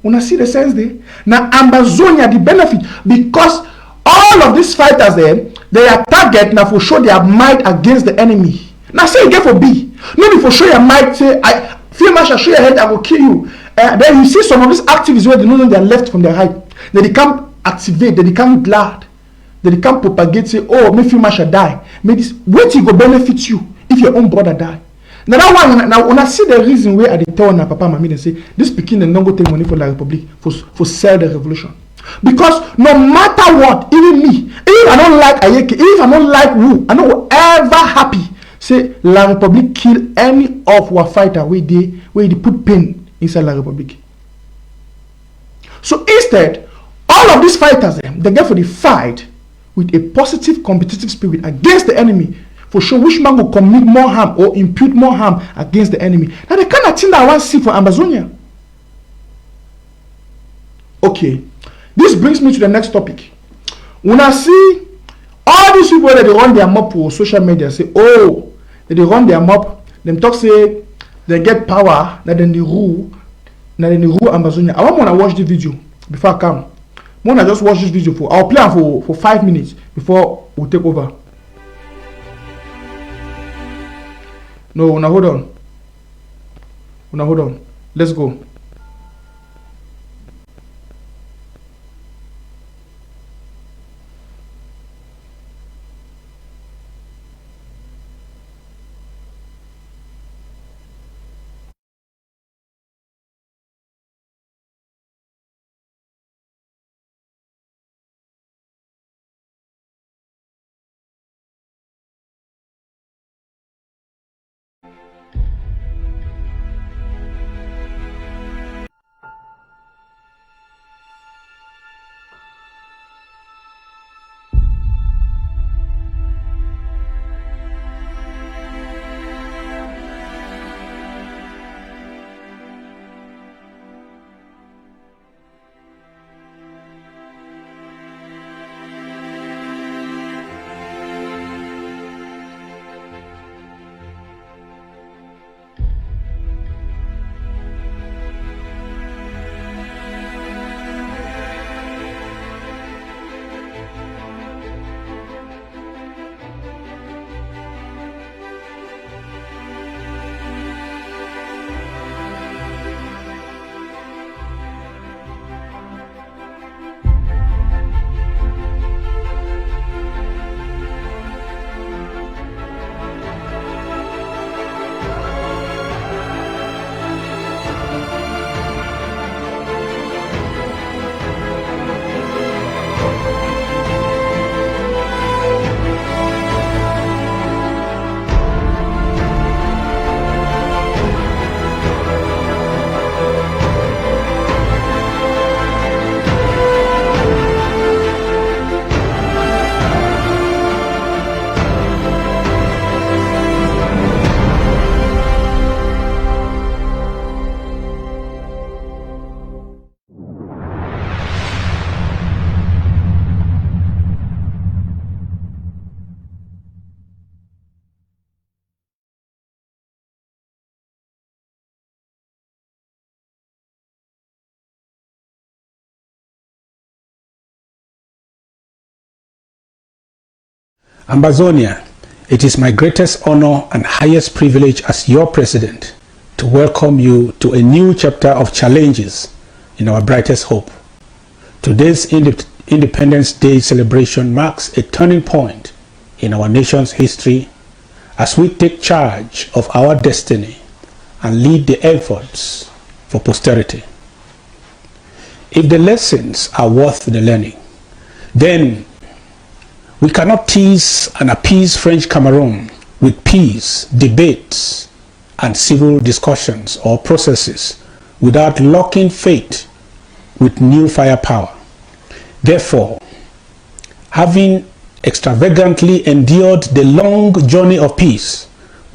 Wanna see the sense there? Now Ambazonia the benefit because all of these fighters there, their target now for show their might against the enemy. Now say you get for B. Maybe for show your might say I field marshal show your head I will kill you. Then you see some of these activists where they know they are left from their height. Then they can't activate, then they can't glad, then they can't propagate, say, oh, maybe field marshal die. Maybe this wait till go benefit you if your own brother die. Now that one, now when I see the reason where I tell my papa and mommy they say this pikin and don't go take money for La Republic for sell the revolution. Because no matter what, even me, if I don't like Ayeke, if I don't like who, I don't ever happy say La Republic kill any of our fighter where they put pain inside La Republic. So instead, all of these fighters, they get for the fight with a positive competitive spirit against the enemy for sure which man will commit more harm or impute more harm against the enemy. Now the kind of thing that I want to see for Ambazonia. Okay, this brings me to the next topic. When I see all these people that they run their mob for social media say, oh, they run their mob, them talk say they get power, that then they rule Ambazonia. I want to watch the video before I come. I want to just watch this video I'll play for 5 minutes before we take over. No, now hold on. Let's go. Ambazonia, it is my greatest honor and highest privilege as your president to welcome you to a new chapter of challenges in our brightest hope. Today's Independence Day celebration marks a turning point in our nation's history as we take charge of our destiny and lead the efforts for posterity. If the lessons are worth the learning, then we cannot tease and appease French Cameroon with peace, debates, and civil discussions or processes without locking faith with new firepower. Therefore, having extravagantly endured the long journey of peace,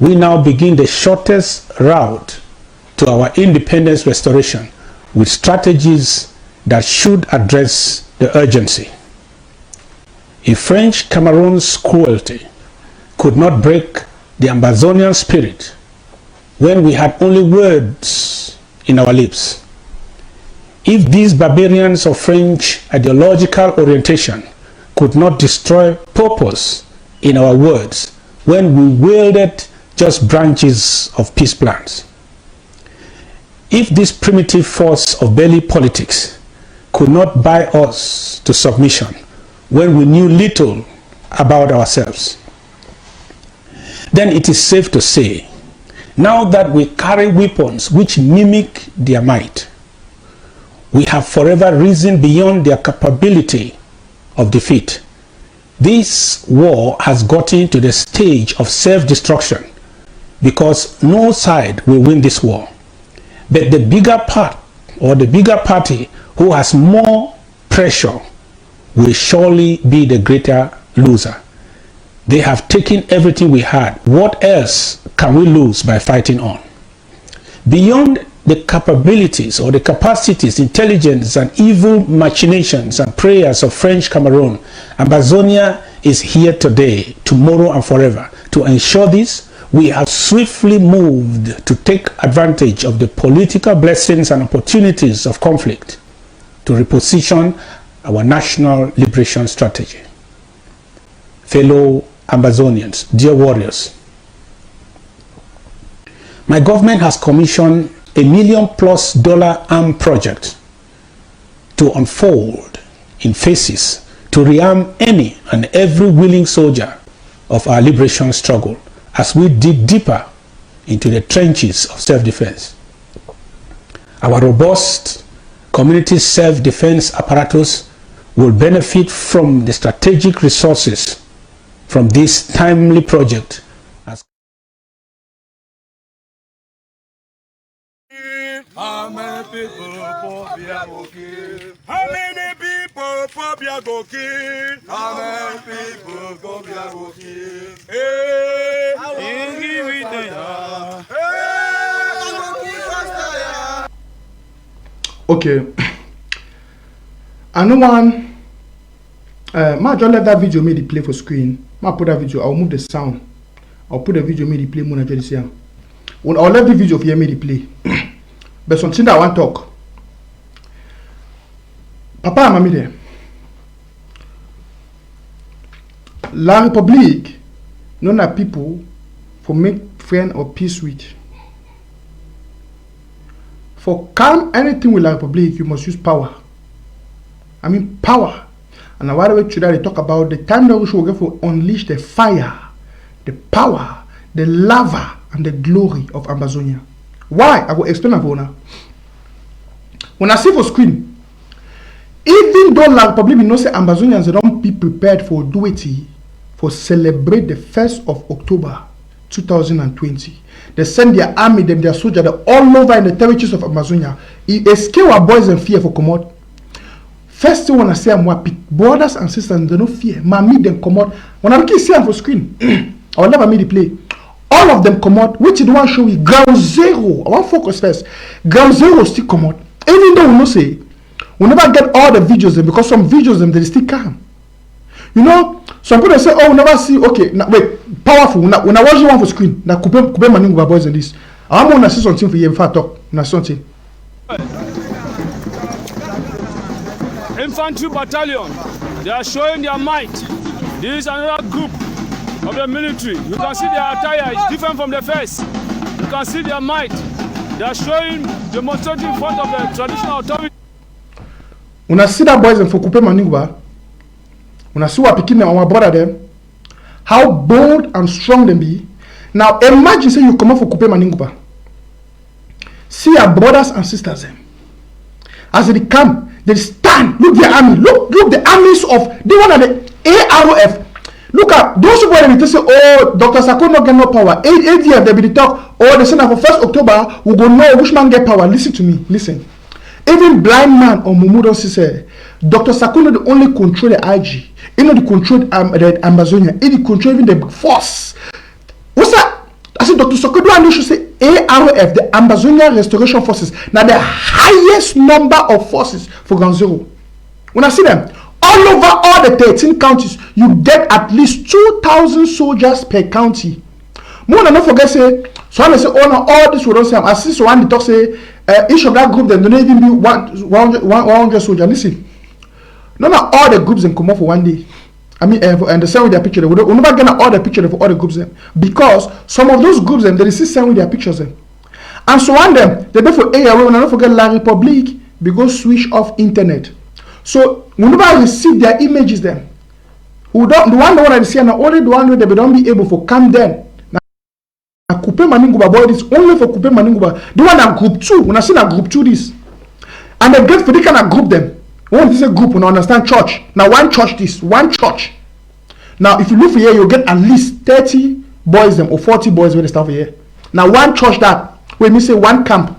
we now begin the shortest route to our independence restoration with strategies that should address the urgency. If French Cameroon's cruelty could not break the Ambazonian spirit when we had only words in our lips, if these barbarians of French ideological orientation could not destroy purpose in our words when we wielded just branches of peace plans, if this primitive force of belly politics could not buy us to submission when we knew little about ourselves, then it is safe to say, now that we carry weapons which mimic their might, we have forever risen beyond their capability of defeat. This war has gotten to the stage of self-destruction because no side will win this war. But the bigger part or the bigger party who has more pressure will surely be the greater loser. They have taken everything we had. What else can we lose by fighting on? Beyond the capabilities or the capacities, intelligence and evil machinations and prayers of French Cameroon, Ambazonia is here today, tomorrow and forever. To ensure this, we have swiftly moved to take advantage of the political blessings and opportunities of conflict to reposition our national liberation strategy. Fellow Ambazonians, dear warriors, my government has commissioned $1 million+ arm project to unfold in phases to rearm any and every willing soldier of our liberation struggle as we dig deeper into the trenches of self-defense. Our robust community self-defense apparatus will benefit from the strategic resources from this timely project. How many people phobia go kill? How many people phobia go kill? How many people phobia go kill? Hey, give it there. Okay. I know one. Ma just let that video me the play for screen. Ma put that video. I'll move the sound. I'll put the video me the play. Mona just see. I'll let the video for me the play. But something that I want to talk. Papa and Mamie there. La République, non a people for make friend or peace with. For calm anything with La République, you must use power. I mean power. And now why do we today talk about the time that we should go for unleash the fire, the power, the lava, and the glory of Ambazonia. Why? I will explain about now. When I see for screen, even though La Republic we know say Ambazonians don't be prepared for duty for celebrate the 1st of October 2020. They send their army, them their soldiers all over in the territories of Amazonia. It scare our boys and fear for come out. First thing when I say I'm happy, brothers and sisters, they don't fear. Mommy them come out. When I see them for screen, I will never make the play. All of them come out, which is the one show we ground zero. I want focus first. Ground zero still come out. Even though we know say we never get all the videos them because some videos them they still come. You know, some people say, oh, we never see. Okay, now wait, powerful. When I watch the one for screen, now coupe money with boys and this. I want to see something for you before I talk. Now something. Infantry battalion, they are showing their might. This is another group of the military. You can see their attire is different from the first. You can see their might. They are showing, demonstrating in front of the traditional authority. When I see that boys and for coupe money when I see what picking them our brother them, how bold and strong they be. Now imagine say you come up for coupe maningba. See your brothers and sisters them. As they come, they stand. Look their army. Look the armies of the one at the AROF. Look at those people that they say, oh, Dr. Sako not get no power. 8 years they be the talk. Oh, they say now for 1st October we go know which man get power. Listen to me. Listen. Even blind man or Mumu don't say Dr. Sako not the only control the IG. He not the control the Ambazonia. He the control even the force. What's that? I said, Dr. Sokodo and should say ARF, the Ambazonia Restoration Forces. Now the highest number of forces for ground zero. When I see them, all over all the 13 counties, you get at least 2,000 soldiers per county. More than not forget say, so I say, oh no, all this we don't say. I see so one talk say, each of that group then don't even be 100 soldiers. Listen, not all the groups then come up for one day. I mean, and the same with their picture. We never get all the picture for all the groups them because some of those groups them they still send with their pictures them. And so one them they go for area when I don't forget La Republique, we go switch off internet. So we never receive their images them. We don't the one that see now only the one where they don't be able to come then. Now coupe maninguba boy this only for coupe maninguba. The one that group 2 when I see that group 2 this, and they get for they can group them. When this is a group, we understand church. Now one church this, one church. Now if you look for here, you'll get at least 30 boys them or 40 boys where they start for here. Now one church that when we say one camp.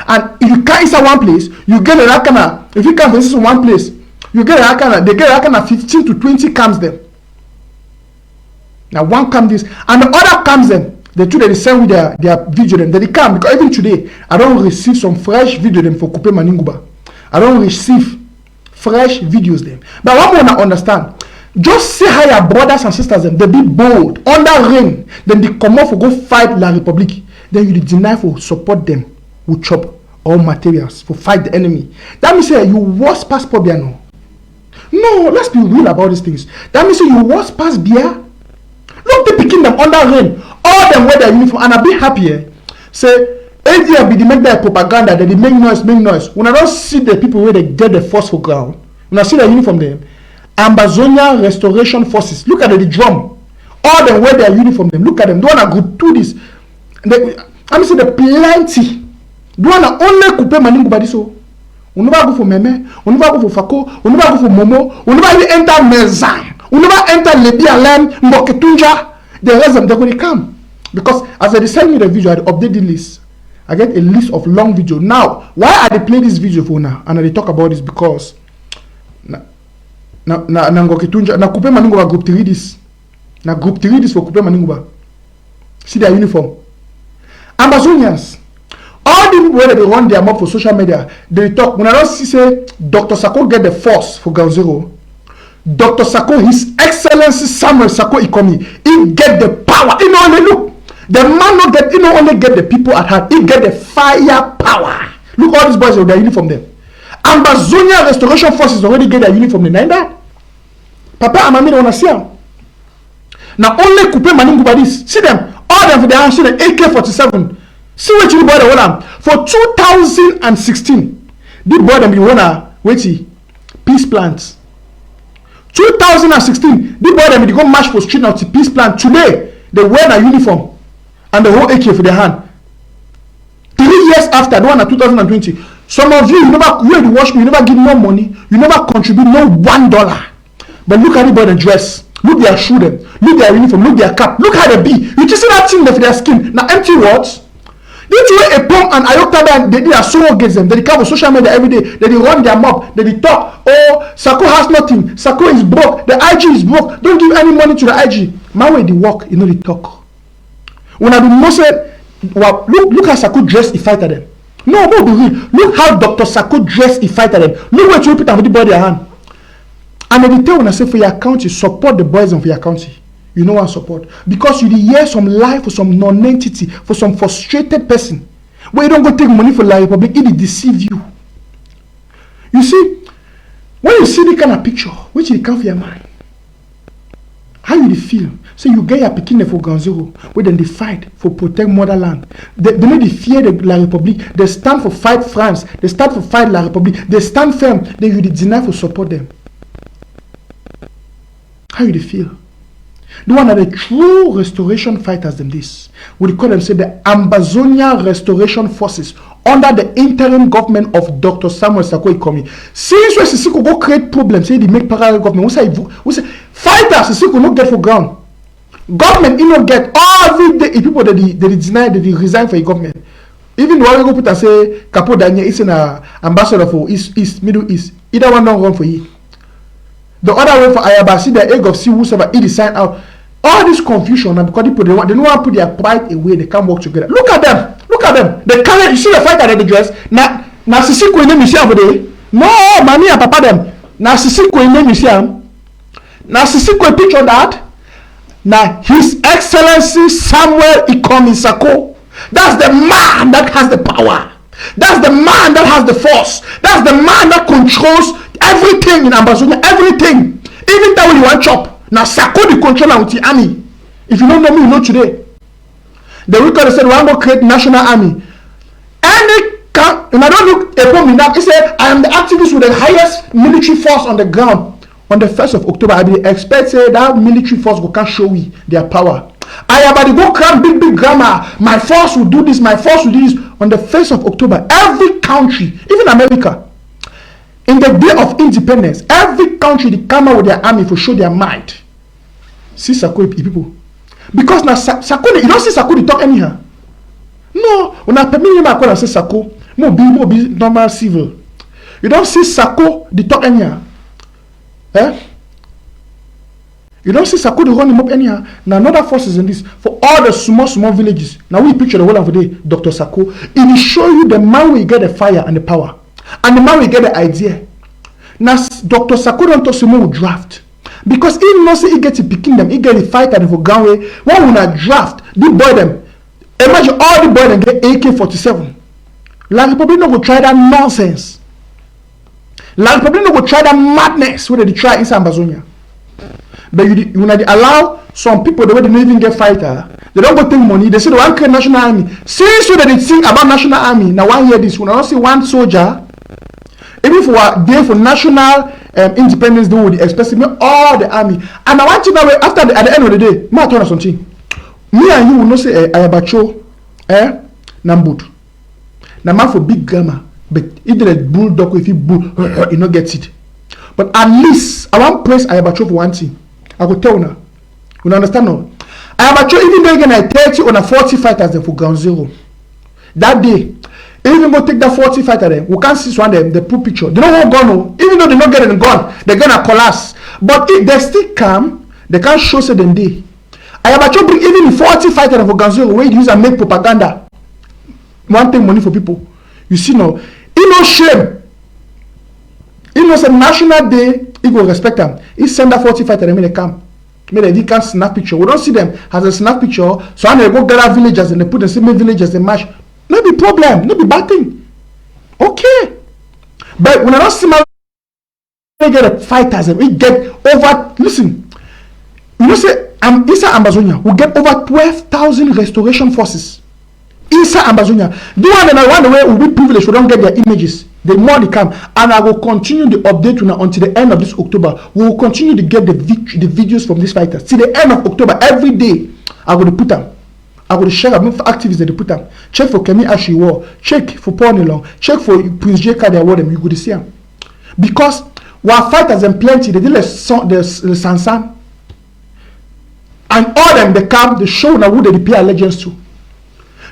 And if you can't inside one place, you get a rakana. If you can't visit one place, you get a rakana. They get a rakana 15 to 20 camps them. Now one camp this, and the other camps them. The two that they send with their video them. They come because even today I don't receive some fresh video them for Coupe Maninguba. I don't receive fresh videos them. But what I want to understand, just see how your brothers and sisters them they be bold under rain, then they come off for go fight La Republique. Then you deny for support them with chop all materials for fight the enemy. That means say you was past Pobia no. No, let's be real about these things. That means say you was past Bia. Look the picking them under rain. All them wear their uniform and I be happy. Say ADF be the make their propaganda that they make noise. When I don't see the people where they get the force for ground, when I see the uniform them, Ambazonia Restoration Forces. Look at the drum. All them wear their uniform them. Look at them. Don't wanna go do this. I'm saying the plenty. Don't wanna only coupe maningu badi so. We never go for Meme. We never go for Fako. We never go for Momo. We never even enter Mezan. We never enter Lebi Alem, Mboketunja. The rest of them they're going to come because as I send me the video, I update the list. I get a list of long video. Now, why I play this video for now and I talk about this because na Ngoketunja na Coupe Maninguba group 3 this. Na group 3 this for Coupe Maninguba. See their uniform. Ambazonians. All the people where they run their mob for social media, they talk. When I don't see say Dr. Sako get the force for Ground Zero. Dr. Sako, His Excellency Samuel Sako Ikomi, he get the power. He not only look. The man not get. He not only get the people at heart. He get the firepower. Look all these boys with their uniform them. Ambazonia Restoration Forces already get their uniform them. That. Papa Amami don't wanna see them. Now only Coupe Maninguba this. See them. All them for their hands. See the AK-47. See what you boy the one for 2016. The boy them be wanna wait peace plans. 2016, the boy them they go march for street now to peace plan. Today they wear a uniform and the whole AK for their hand. 3 years after the one at 2020, some of you never you watch me, you never give no money, you never contribute no $1. But look at the boy the dress, look their shoe them, look their uniform, look their cap, look how they be. You just see that thing there for their skin. Now empty words. Did you wear a pump and Ayokta they are surrogates them, they come on social media every day, they run their mob, they talk, oh Sako has nothing, Sako is broke, the IG is broke, don't give any money to the IG. My way they walk, you know they talk. When I do most well, look how Sako dress he fight at them. No, be real. Look how Dr. Sako dress he fight at them. Look what you put on the body hand. And every time when I say for your county, support the boys of your county. You know what support? Because you hear some lie for some non-entity, for some frustrated person. Where you don't go take money for La Republic, it deceive you. You see, when you see the kind of picture, which it come for your mind, how you feel? So you get your picking for Ground Zero, where then they fight for protect motherland. They know they fear the La Republic. They stand for fight France. They stand for fight La Republic. They stand firm. Then you deny for support them. How you feel? The one that the true restoration fighters them this. We call them say the Ambazonia Restoration Forces under the interim government of Dr. Samuel Sako Ikomi. Since we see go create problems, say they make parallel government. We say fighters see not get for ground. Government you not get every day people that they deny that they resign for a government. Even the one we go put and say Capo Daniel is an ambassador for East Middle East. Either one don't run for you. The other way for Ayaba, see the egg of sea whosoever he sign out. All this confusion, and because people they don't want to put their pride away, they can't work together. Look at them. Look at them. They carry. You see the fight that they dress. Na Sisiko in the over there. No, mommy and papa them. Na Sisiko in the museum. Na Sisiko picture that. Now His Excellency Samuel Ikomi Sako. That's the man that has the power. That's the man that has the force. That's the man that controls everything in Ambazonia. Everything. Even that when you want chop. Now Sako the controller with the army. If you don't know me, you know today. The record said we want to create national army. And I don't look upon me now. He said I am the activist with the highest military force on the ground. On the 1st of October, I be expect say that military force go can show we their power. I am about to go cram big grammar. My force will do this. My force will do this. On the 1st of October, every country, even America, in the day of independence, every country they come out with their army to show their might. See Sako people. Because now Sako, you don't see Sako they talk anyhow. No, when I permit him I say Sako, more be normal civil. You don't see Sako they talk anyhow. Eh? You don't see Sako they run him up anyhow. Now another force is in this. For all the small villages. Now we picture the whole of the day, Dr. Sako. It will show you the man will get the fire and the power. And the man will get the idea. Now Dr. Sako don't talk some draft. Because he knows he get to picking them, he get the fight and for Ganwe. One will not draft, the boy them. Imagine all the boy them get AK-47. La Republic no go try that nonsense. La Republic no go try that madness where they try in Ambazonia. But you not allow some people the way they don't even get fighter. They don't go take money. They say they want to create national army. Since so that they think about national army. Now one hear this, when I don't see one soldier. Even for a day for national independence day, would expect me all the army. And I want to know after at the end of the day, me tell you something. Me and you will not say Ayabacho, Nambut. Na man for big grammar, but if the bulldog if you bull, you not get it. But at least I want praise Ayabacho for one thing. I will tell you now. You understand now? Ayabacho even though again I 30 on a 40 fighters them for ground zero. That day. Even go take that 40 fighter there. We can't see one of them, the poor picture. They don't want gun, no. Even though they're not getting a gun, they're gonna collapse. But if they still come, they can't show say them day. I have actually bring even 40 fighter for Ganzo where they use and make propaganda. One thing money for people. You see now, he no shame. He knows a national day, he will respect them. He send that 40 fighter and they come. Maybe they can snap picture. We don't see them as a snap picture. So when they go gather villagers and they put the same villagers, they match. No be problem, no be bad thing. Okay. But when I don't see my we get a fighters and we get over, listen, you know say inside Ambazonia, we get over 12,000 restoration forces. Inside Ambazonia. The one and I want the way we be privileged, we don't get their images. The more they come. And I will continue the update until the end of this October. We will continue to get the videos from these fighters. Till the end of October, every day, I will put them. I will share them for activists that they put them. Check for Kemi Ashiwo. Check for Paul Nilong. Check for Prince J. Kade Award. You could see them. Because while fighters and plenty, they did the Sansan. And all them, they come, they show now who they pay allegiance to.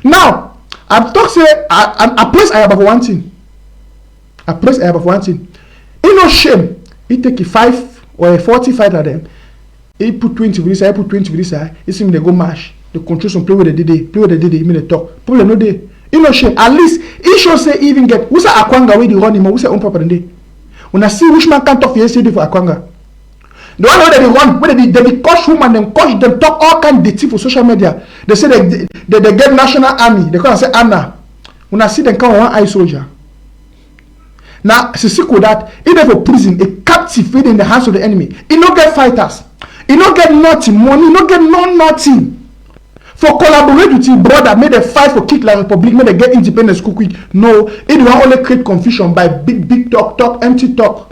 Now, I'm talking, I place Ayaba for one thing. I place Ayaba for one thing. Ain't no shame. He take a 5 or a 40 fighter them. He put 20 with this side, he put 20 with this side. He see me, they go mash. They control some play with the DD, play with the DD, mean they talk. Problem no day. Ain't no shame. At least, he should say even get, who's a Akwanga where they run him, who's a own proper day. When I see which man can't talk for yesterday for Akwanga. The one where they run, where they coach women, them coach them talk all kind of dirty for social media. They say they get national army. They come and say Anna. When I see them come one eye soldier. Now, Sisiko that if they for prison, a captive in the hands of the enemy. He not get fighters. He not get nothing money. He not get nothing. For collaborate with his brother, may they fight for kick like Republic, may they get independence quick. No, it will only create confusion by big talk, empty talk.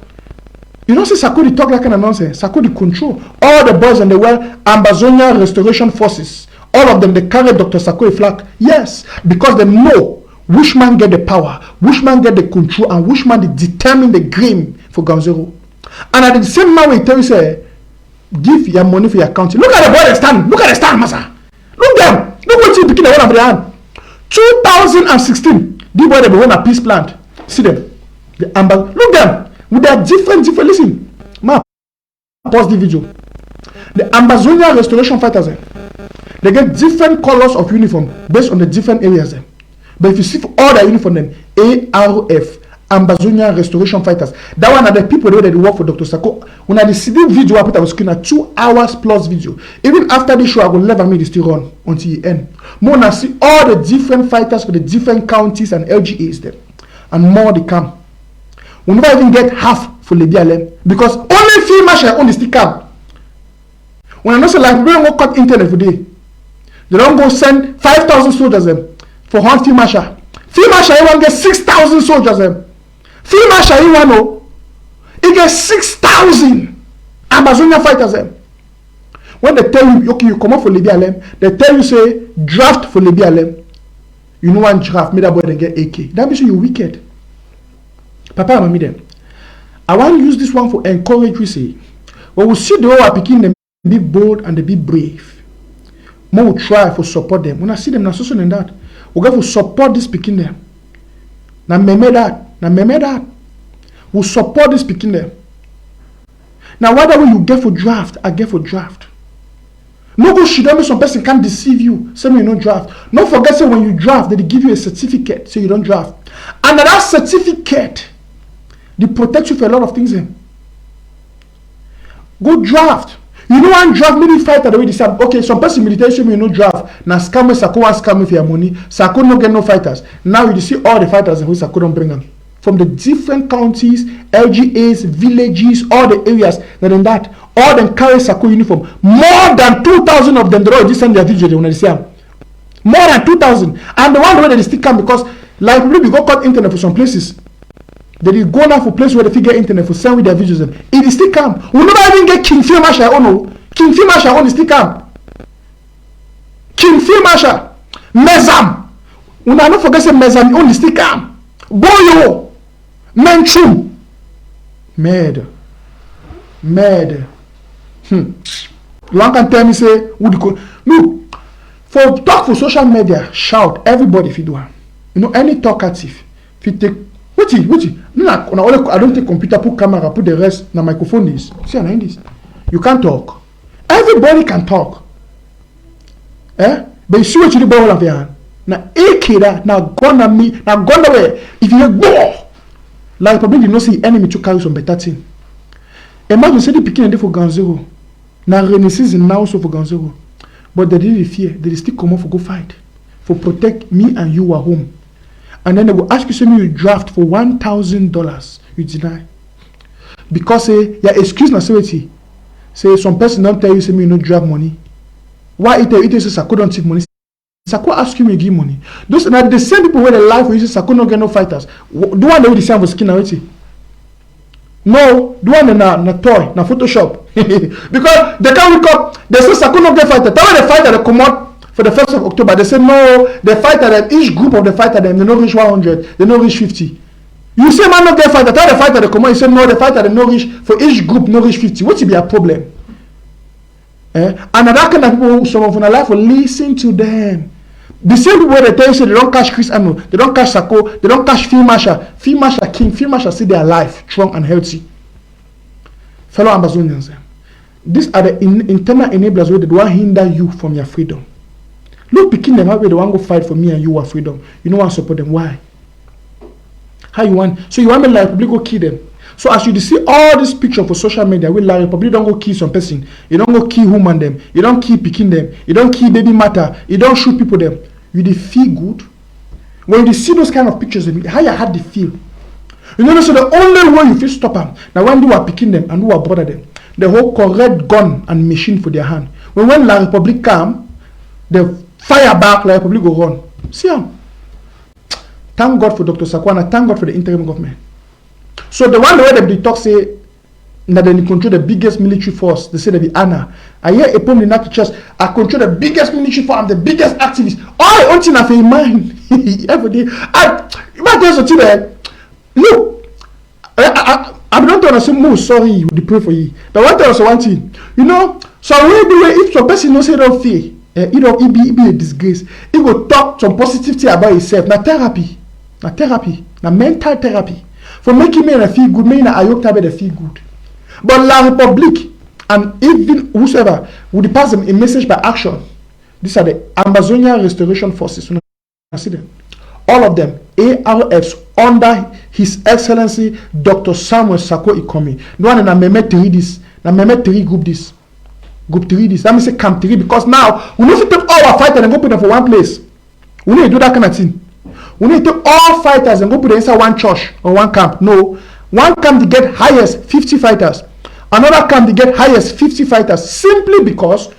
You don't see Sakudi talk like kind of nonsense. Sakudi control all the boys and the well Ambazonia restoration forces. All of them they carry Dr. Sakudi flag. Yes, because they know which man get the power, which man get the control, and which man they determine the game for Ganzero. And at the same man we tell you say, give your money for your country. Look at the boy they stand. Look at the stand, massa. Look them. Look what you picking the one of their hand. 2016, the boy they won a peace plant. See them. Look them. With their different, listen, man, pause the video. The Ambazonia restoration fighters, they get different colors of uniform based on the different areas. But if you see all the uniform, them ARF, Ambazonia restoration fighters. That one are the people that work for Dr. Sako. When I see the video, I put on screen a 2 hours plus video. Even after the show, I will never make this still run until the end. More than see all the different fighters for the different counties and LGAs them, and more they come. We never even get half for Lebialem because only field marshal only stick up. When I know say like we don't go cut internet for day, they don't go send 5,000 soldiers them for one field marshal. Field marshal you want get 6,000 soldiers them. Field marshal you want know, he get 6,000 Ambazonia fighters them. When they tell you okay you come up for Lebialem, they tell you say draft for Lebialem. You know one draft, make that boy then get AK. That means you wicked. Papa and mommy them. I want to use this one for encourage we say. When we see the whole picking them be bold and they be brave. More will try for support them. When I see them now so than that, we got to support this picking them. Now meme that. We support this picking them. Now whatever you get for draft, I get for draft. No go shit on some person can't deceive you. Say me no draft. Don't forget say when you draft, they give you a certificate so you don't draft. And that certificate, they protect you for a lot of things. Go draft. You know one draft, maybe fight at the way they say, okay, some person military show me no draft. Now scam Sako was scamming for your money. Sako no get no fighters. Now you see all the fighters who Sako don't bring them. From the different counties, LGAs, villages, all the areas, that in that, all them carry Sako uniform. More than 2,000 of them, they already send their video, when they see them. More than 2,000. And the one where they still come because, like, we go cut internet for some places. They go now for places where they figure internet for send with their videos. It is still come. We never even get King Phil Marshall on. King Phil Marshall on is still come. King Phil Marshall. Mezam. We not forget say Mezam only still come. Boyo. Nanchop. Mad. Long can tell me say who the look for talk for social media shout everybody if you do it. You know any talkative if you take what I don't take computer put camera put the rest na microphone this see na this you can't talk everybody can talk but you see what you do all of your na AK that na gonna me na gonna way if you go like probably you know see enemy to carry some better thing imagine say the pikin dey for ground zero na rainy season now so for ground zero but they didn't fear they still come out for go fight for protect me and you at home and then they will ask you say you draft for $1,000 you deny because say your excuse na say some person don't tell you say me no draft money why it say Sako don't take money Sako ask you me give money those are the same people where they lie for you say Sako no get no fighters the one they will same for skin na wetin no the one na toy na Photoshop because they can't wake up they say Sako no get fighter tell me the fighter they come out for the 1st of October they say no the fighter them each group of the fighter them they no reach 100 they no reach 50 you say man no get fighter tell the fighter they come out you say no the fighter they no reach for each group no reach 50 what will be a problem and that kind of people some of our life will listen to them the same people they tell you say they don't catch Chris Ano they don't catch Sako they don't catch Field Marshal King Field Marshal see their life strong and healthy fellow Ambazonians these are the internal enablers where they don't hinder you from your freedom. Look, picking them out where they want to go fight for me and you are freedom. You don't want to support them. Why? How you want? So you want me like Republic go kill them. So as you see all this picture for social media, we like Republic don't go kill some person. You don't go kill woman them. You don't kill picking them. You don't kill baby matter. You don't shoot people them. You dey feel good. When you see those kind of pictures, how you had the feel. You know, so the only way you feel stop them. Now when you are picking them and who are brother them, the whole correct gun and machine for their hand. When La Republic come, the fire back like Republic go run. See how? Thank God for Dr. Sakwana. Thank God for the interim government. So the one where they talk say that they control the biggest military force. They say they be Anna. I hear a poem in that church. I control the biggest military force. I'm the biggest activist. All the only thing I feel in mind every day. You might tell something there. Look, I'm not gonna say more sorry. We pray for you. But what else? One thing, you know. So if some person no say don't fear. It be a disgrace. He go talk some positivity about himself. Na therapy, na mental therapy. For making me feel good, me na ayok tabe feel good. But La Republique, and even whosoever would pass them a message by action. These are the Ambazonia Restoration Forces. You see them? All of them, ARFs, under His Excellency Dr. Samuel Sako Ikomi. No one in Mehmet to read this. Now Mehmet to read group this. Group 3 this. Let me say camp 3 because now we need to take all our fighters and go put them for one place. We need to do that kind of thing. We need to take all fighters and go put them inside one church or one camp. No. One camp to get highest 50 fighters. Another camp to get highest 50 fighters. Simply because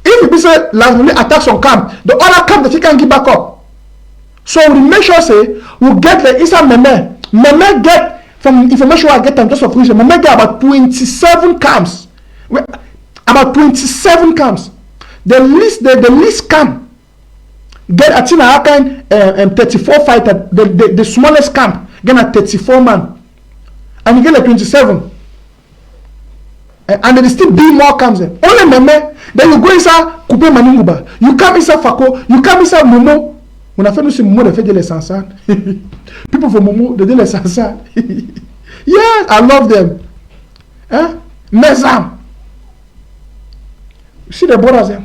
if we say like we attack some camp, the other camp that he can give back up. So we make sure say we get the inside Meme. Meme get from information I get on just of reason. Meme get about 27 camps. About 27 camps. The least camp get a thing I can 34 fighter. The smallest camp get a 34 man, and you get a 27. And there still be more camps there. Only Meme. Then you go inside Coupe Maninguba. You come inside Fako. You come inside Momo. When I feel see Momo, they feel les sansan. People from Momo, they do les sansan. Yes, I love them. Mezam. You see the borders there.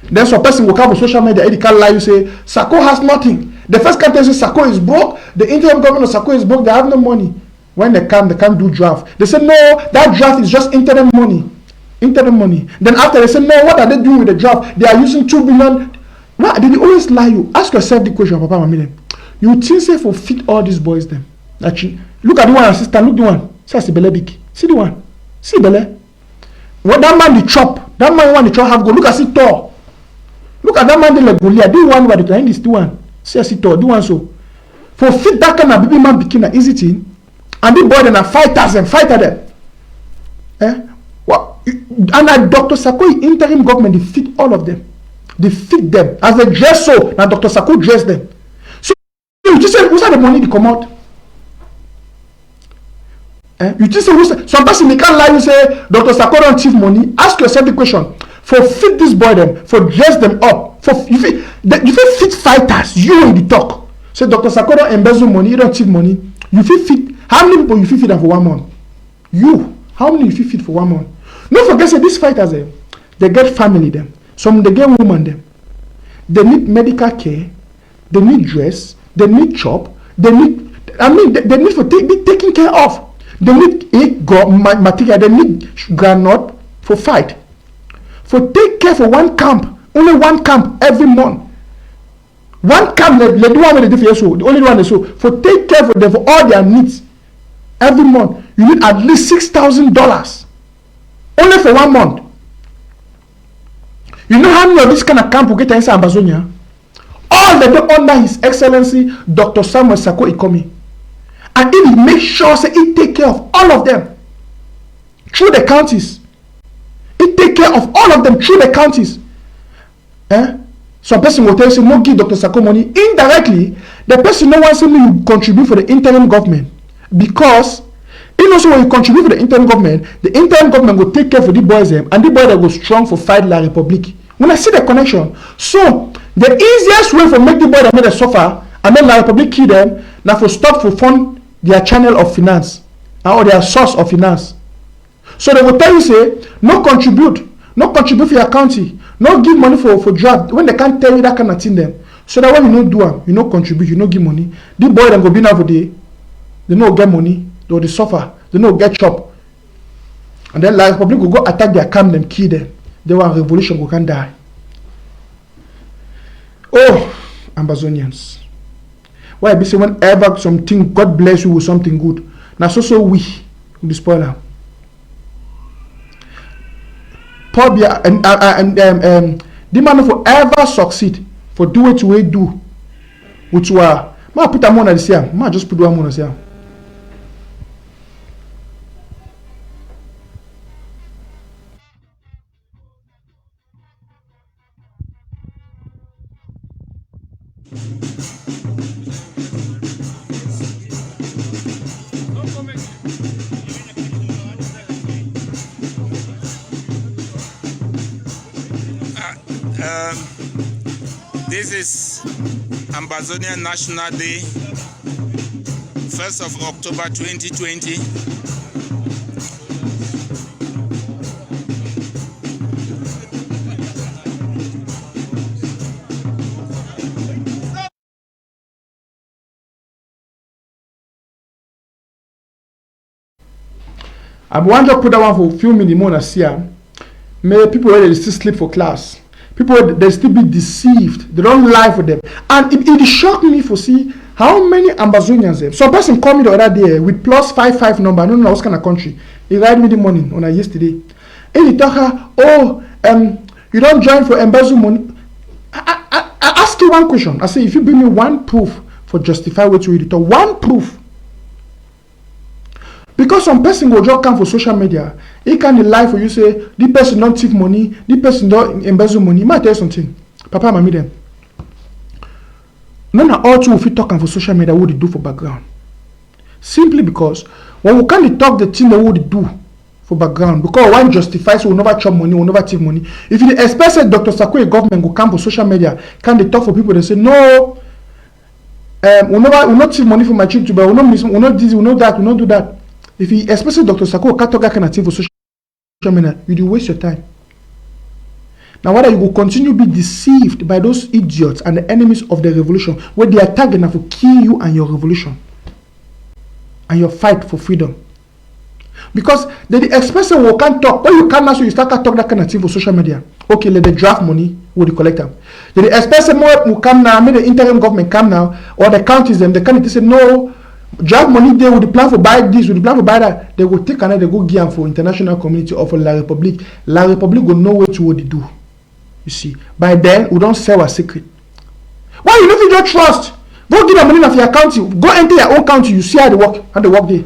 Then some person will come on social media, they can't lie, you say, Sako has nothing. The first country says Sako is broke, the interim government of Sako is broke, they have no money. When they come, they can't do draft. They say, no, that draft is just interim money. Interim money. Then after they say, no, what are they doing with the draft? They are using 2 billion. Why did they always lie you? Ask yourself the question, Papa Mami. You think say for fit all these boys them. Actually, look at the one, sister, look the one. See the big. See the one. See Bele. What that man the chop. That man want the chop have go. Look at see tall. Look at that man the like Goliath. Do one where the time is the one. See tall. Do one so. For fit that kind of baby man begin an easy thing. And the boy then are fighters and fighter them. Well, and that Dr. Sako interim government they fit all of them. They fit them as they dress so. Now Dr. Sako dress them. So you just say who's the money they come out? You just say some person they can't lie. You say Dr. Sako don't thief money. Ask yourself the question: for fit this boy them, for dress them up, for you fit fighters. You in the talk. Say Dr. Sako don't embezzle money. You don't thief money. You fit. How many people you fit them for 1 month? You. How many you fit for 1 month? Don't forget say these fighters they get family them. Some they get woman them. They need medical care. They need dress. They need chop. They need. I mean, they need for be taken care of. They need material. They need granite for fight. For take care for one camp. Only one camp every month. One camp. They do one with the different so. The only one is so. For take care for them for all their needs every month. You need at least $6,000. Only for 1 month. You know how many of this kind of camp will get inside Ambazonia? All they do under His Excellency Dr. Samuel Sako Ikomi. And he make sure say he take care of all of them through the counties. He take care of all of them through the counties. Some person will tell you, say, no give Dr. Sako money. Indirectly, the person no wants to contribute for the interim government. Because also when you contribute for the interim government will take care for the boys them, and the boys that go strong for fight La Republic. When I see the connection, so the easiest way for make the boy that made a suffer and then La Republic kill them, now for stop for fund their channel of finance or their source of finance. So they will tell you say no contribute for your county, no give money for draft when they can't tell you that kind of thing them. So that when you no do them, you no contribute, you no give money. The boy then go be now for they no get money. They suffer, they no get chop. And then La Republic will go attack their camp, them kill them. They want revolution, we can die. Oh, Ambazonians. Why be say whenever something, God bless you with something good. Now so we will spoil them. Pobia and the man for ever succeed for do what we do, which were ma put a money this year, ma just put one money this year. This is Ambazonia National Day, 1st of October 2020. I want to put that one for a few minutes more see may people where they still sleep for class. People they still be deceived. They don't lie for them. And it shocked me for see how many Ambazonians there. Some person called me the other day with +55 number. I don't know what kind of country. He write me the morning on yesterday. And he talk you don't join for Ambazonia. I ask you one question. I say if you bring me one proof for justify what you read, one proof. Because some person will just come for social media, he can lie for you, say, this person don't take money, this person don't embezzle money. He might tell you something. Papa, mommy, them. None of all two if you talking for social media, what they do for background. Simply because when we can't talk the thing that what they do for background, because one justifies we will never chop money, we will never take money. If you expect that Dr. Sakwe government will come for social media, can they talk for people that say, no, we not take money for my children, but we not miss, we not this, we not that, we not do that. If you especially Dr. Sako can't talk that kind of thing for social media, you do waste your time. Now whether you will continue to be deceived by those idiots and the enemies of the revolution, where they are targeting to kill you and your revolution and your fight for freedom. Because the expression we can't talk. When you come now, so you start to talk that kind of thing for social media. Okay, let the draft money will the collect them. The expression will come now, make the interim government come now, or the counties them, the county say no. Draft money they would plan for buy this, would plan for buy that. They will take another, they go give them for international community or for La Republique. La Republique will know what they do. You see, by then we don't sell a secret. Why you don't just trust? Go give them money of your county. Go enter your own county. You see how they work there.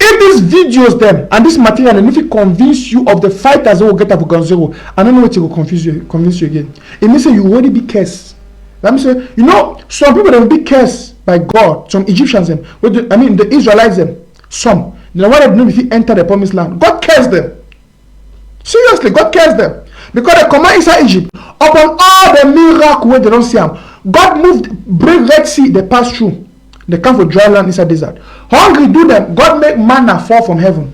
If these videos them and this material, and if it convince you of the fighters who will get up for ground zero, I don't know what it will convince you again. It means you already be cursed. Let me say, you know, some people they will be cursed by God. Some Egyptians them, the Israelites them. Some. They want to know if you enter the promised land. God cursed them. Seriously, God cursed them. Because they come out inside Egypt, upon all the miracle where they don't see them, God moved, break Red Sea, they pass through. They come for dry land inside desert. Hungry do them, God make manna fall from heaven.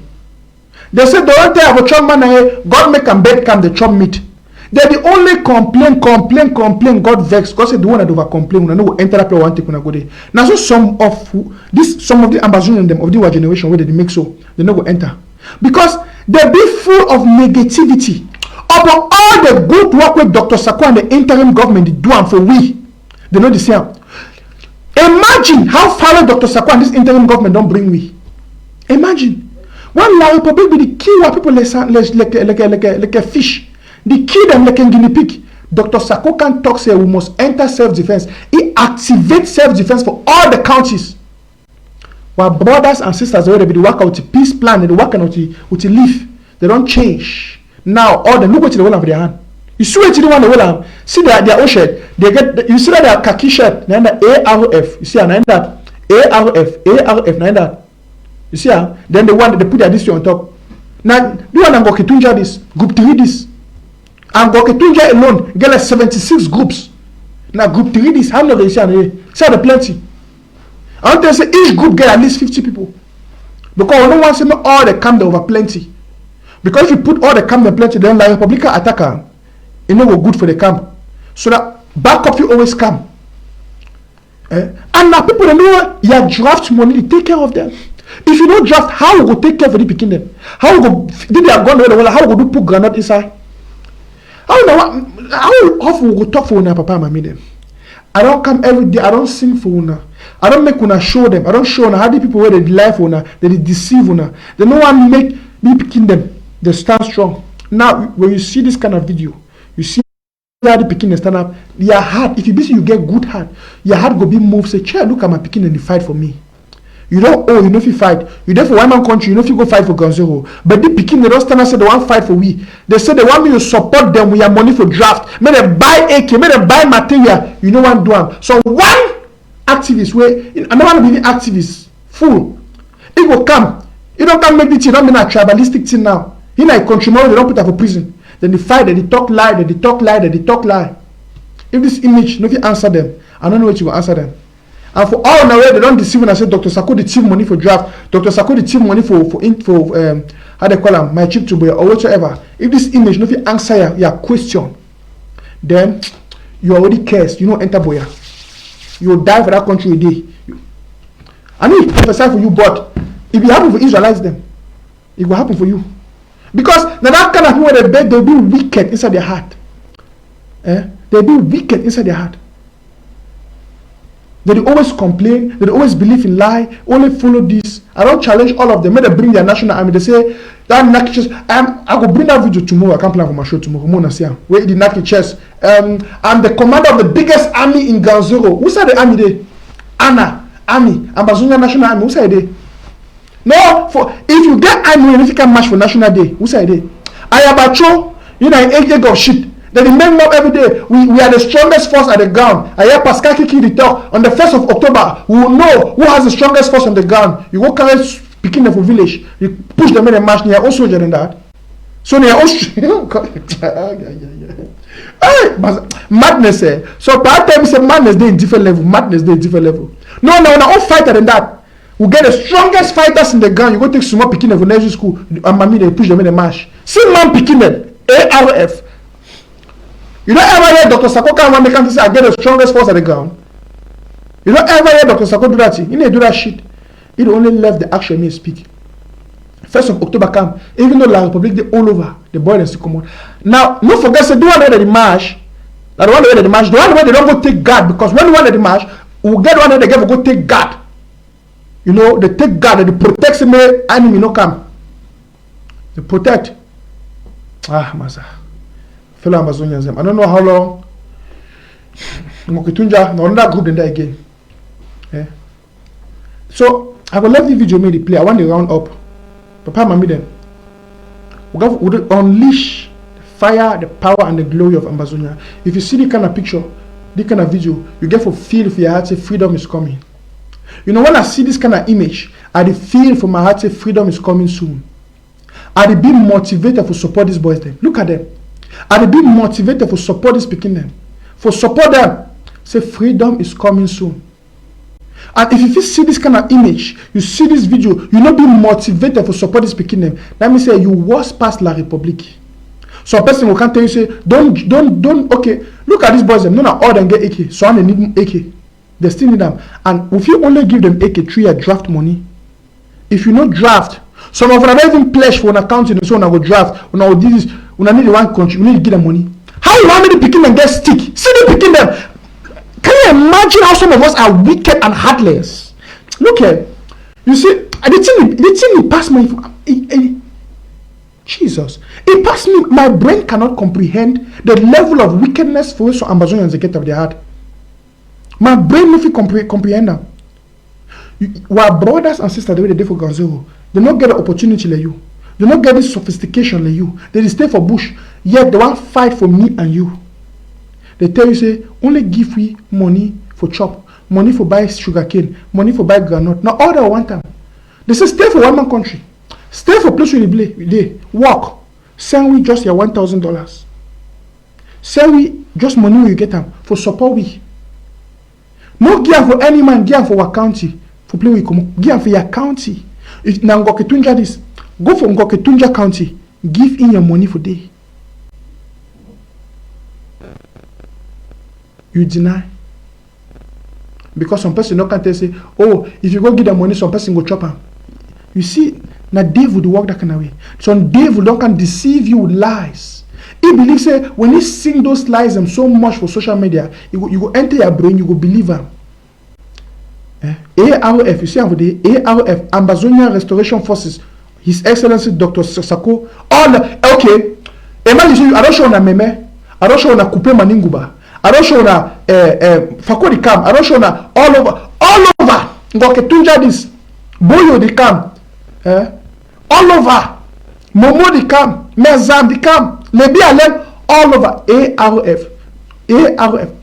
They say they don't tell about chop manna, God make them bed come, they chop meat. They the only complain, God vex. God said the one that over complain, when I know enter that place one take when I go there. Now so some of the Ambazonian them of the generation where they make so, they no go enter. Because they be full of negativity. Upon all the good work with Dr. Sako and the interim government they do and for we, they know the same. Imagine how far Dr. Sako and this interim government don't bring we. Imagine. One La Republic be the key where people like a fish. They kill them like a guinea pig. Dr. Sako can't talk say we must enter self-defense. He activates self-defense for all the counties. While brothers and sisters already be work out the peace plan and they work out with the leaf. They don't change. Now all them look what they will have their hand. You see what you want the will see their own shirt. They get you see that their khaki shirt, then the ARF. You see and that ARF, nine that. You see then the one that they put their this on top. Now the one that go Ketunja this, group 3 this. And Goketunja alone get like 76 groups. Now group 3 this, how many they say the plenty. I want to say each group get at least 50 people. Because we don't want to say all the camp over plenty. Because if you put all the camp there plenty, then like Republican attacker, it no go good for the camp. So that backup you always come. And now people don't know you draft money to take care of them. If you don't draft, how we go take care of the picking them? How we go did they are gone away? How we go do put granite inside? How often we go talk for una papa and mommy them? I don't come every day. I don't sing for una. I don't make una show them. I don't show una how the people where they lie for una, they deceive una. They no one make me picking them. They stand strong. Now when you see this kind of video, you see how the picking they stand up. Your heart, if you busy, you get good heart. Your heart go be moved. Say, "Chair, look at my picking and they fight for me." You don't you know if you fight. You there for one man country, you know if you go fight for ground zero. But the picking they don't stand and say they want fight for we. They say they want me to support them with your money for draft. May they buy AK, may they buy material. You know what do them. So one activist where another one be the activist full. It will come. It don't come make the thing, don't mean a tribalistic thing now. In a country more, they don't put her for prison. Then they fight, then they talk lie, then they talk lie, then they talk lie. If this image, no, if you answer them, I don't know what you will answer them. And for all now, they don't deceive when I say Dr. Sako the team money for draft, Dr. Sako the team money for how they call them, my chip to boy or whatsoever. If this image, no, if you answer your question, then you already cursed. You know, enter boya. You will die for that country a day. I know it prophesy for you, but if you happen to Israelize them, it will happen for you. Because now that kind of people where they beg, they'll be wicked inside their heart. They'll be wicked inside their heart. They always complain, they always believe in lie, only follow this. I don't challenge all of them. When they bring their national army, they say that Naki chest. I go bring that video tomorrow. I can't plan for my show tomorrow. Where the Naki chest. I'm the commander of the biggest army in Ganzoro. Who's the army there? Anna Army, Ambazonia National Army. Who's there? No, for if you get army, if you can match for National Day, who's there? Ayabacho, you know, an egg of shit. They remember every day. We are the strongest force at the ground. I hear Pascal Kiki the talk. On the 1st of October, we will know who has the strongest force on the ground. You go carry speaking of a village. You push them in a march. They are also soldier than that. So they are also madness. So part time say madness they in different level. Madness they in different level. No, all fighter than that. We get the strongest fighters in the ground. You go take small picking of a nursery school. And mommy they push them in a march. See man picking them. ARF. You don't ever hear Dr. Sako come one day say I get the strongest force at the ground. You don't ever hear Dr. Sako do that thing. He didn't do that shit. He only left the action me speak. 1st of October come. Even though La Republic they all over, the boy and still come on. Now, no forget say the one where they march. The one where they march, the one where they don't go take guard, because when the one where they march, we'll get one where they go take guard. You know, they take guard and they protect the enemy no come. They protect. Masa. Fellow Ambazonians, I don't know how long. Mokitunja, no another group than that again. So I will let the video me the play. I want to round up. Papa Mami then. We'll unleash the fire, the power, and the glory of Ambazonia. If you see the kind of picture, the kind of video, you get for feel for your heart say freedom is coming. You know, when I see this kind of image, I feel for my heart say freedom is coming soon. I be motivated to support these boys then. Look at them. I be motivated for support this picking them. For support them. Say freedom is coming soon. And if you see this kind of image, you see this video, you not be motivated for support this picking them. That means say you was past La Republique. So a person will come tell you say, don't, okay, look at these boys, them. No, all them get AK. So they need AK. They still need them. And if you only give them AK 3-year draft money, if you not draft, some of them don't even pledge for an account in the zone, I go draft, when I do this, when I need one country, we need to give them money. How you want me to picking them get stick? See them picking them. Can you imagine how some of us are wicked and heartless? Look here. You see, the thing he passed me. Jesus. It passed me. My brain cannot comprehend the level of wickedness for which Ambazonians they get of their heart. My brain no fit comprehend them. Our brothers and sisters the way they did for Ganzoro, they not get the opportunity like you. They not get this sophistication like you. They stay for bush, yet they want fight for me and you. They tell you say only give we money for chop, money for buy sugarcane, money for buy groundnut. Now all they want time. They say stay for one man country, stay for place where they work. Send we just your $1,000. Send we just money where you get them for support we. No give for any man, give for our county for play we come. Give for your county. If now Ngoketunja this, go for Ngoketunja county, give in your money for day. You deny. Because some person no can tell say, oh, if you go give them money, some person go chop them. You see, now devil do work that kind of way. Some devil don't can deceive you with lies. He believes say when he sing those lies them so much for social media, you go enter your brain, you go believe them. ARF, you see how the ARF, Ambazonia Restoration Forces, His Excellency Dr. Sako, all the okay. Imagine I don't show na meme, I don't show na coupe maninguba. I don't show na Fakori Kam. I don't show na all over. Ngoketunja this. Boyo the Kam. All over. Momo the Kam. Mezam the Kam. Lebi Alem. All over. ARF.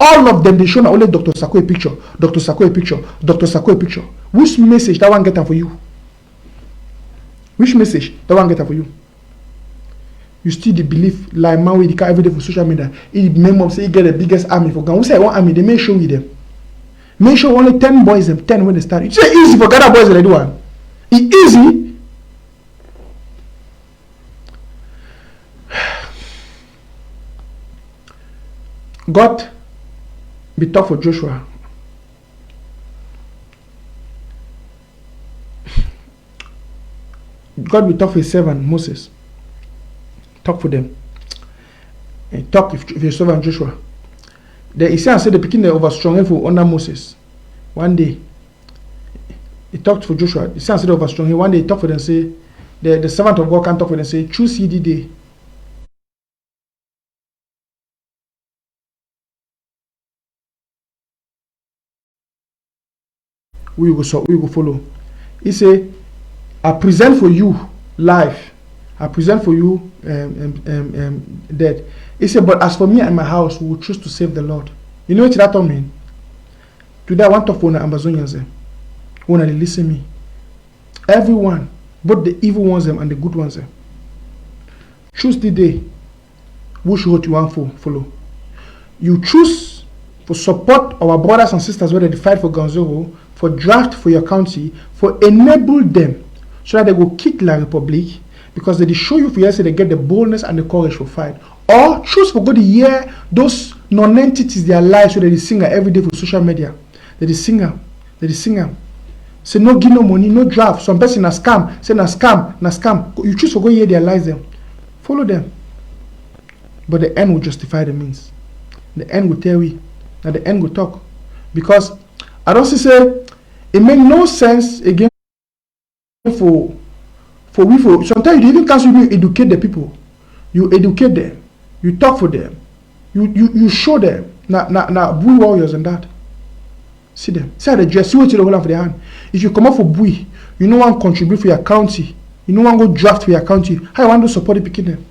All of them they show na only Dr. Sako a picture. Dr. Sako a picture. Dr. Sako a picture. Which message that one get for you? Which message that one get for you? You still the belief like man with the car every day for social media. He remember say he get the biggest army for Ghana. We say one army, they may show with them. Make sure only 10 boys them 10 when they start. It's easy for Ghana boys to do one. It's easy. God be tough for Joshua. God will talk for his servant Moses. Talk for them. And talk if his servant Joshua. Then he said the picking over strong for under Moses. One day, he talked for Joshua. He said over strong. One day he talked for them. Say the servant of God can talk for them. Say choose ye the day. We will follow. He say, I present for you life. I present for you death. He said, but as for me and my house, we will choose to save the Lord. You know what that mean? Today I want to talk for Ambazonians. When they listen me, everyone, both the evil ones and the good ones, choose the day which road you want to follow. You choose to support our brothers and sisters whether they fight for Ganzoro, for draft for your county, for enable them so that they will kick La Republic because they show you for yesterday they get the boldness and the courage to fight. Or choose for God to hear those non-entities their lives so that they sing every day for social media. They sing them. Say no give no money, no draft. Some person na scam, say na scam. You choose for go hear their lies them. Follow them. But the end will justify the means. The end will tell you. Now the end will talk. Because I don't say it makes no sense again for sometimes you even can't even educate the people. You educate them, you talk for them, you show them now bull warriors and that. See them. See how they dress, see what you hold on for their hand. If you come up for buoy, you know one contribute for your county, you know one go draft for your county, how you want to support the picking them?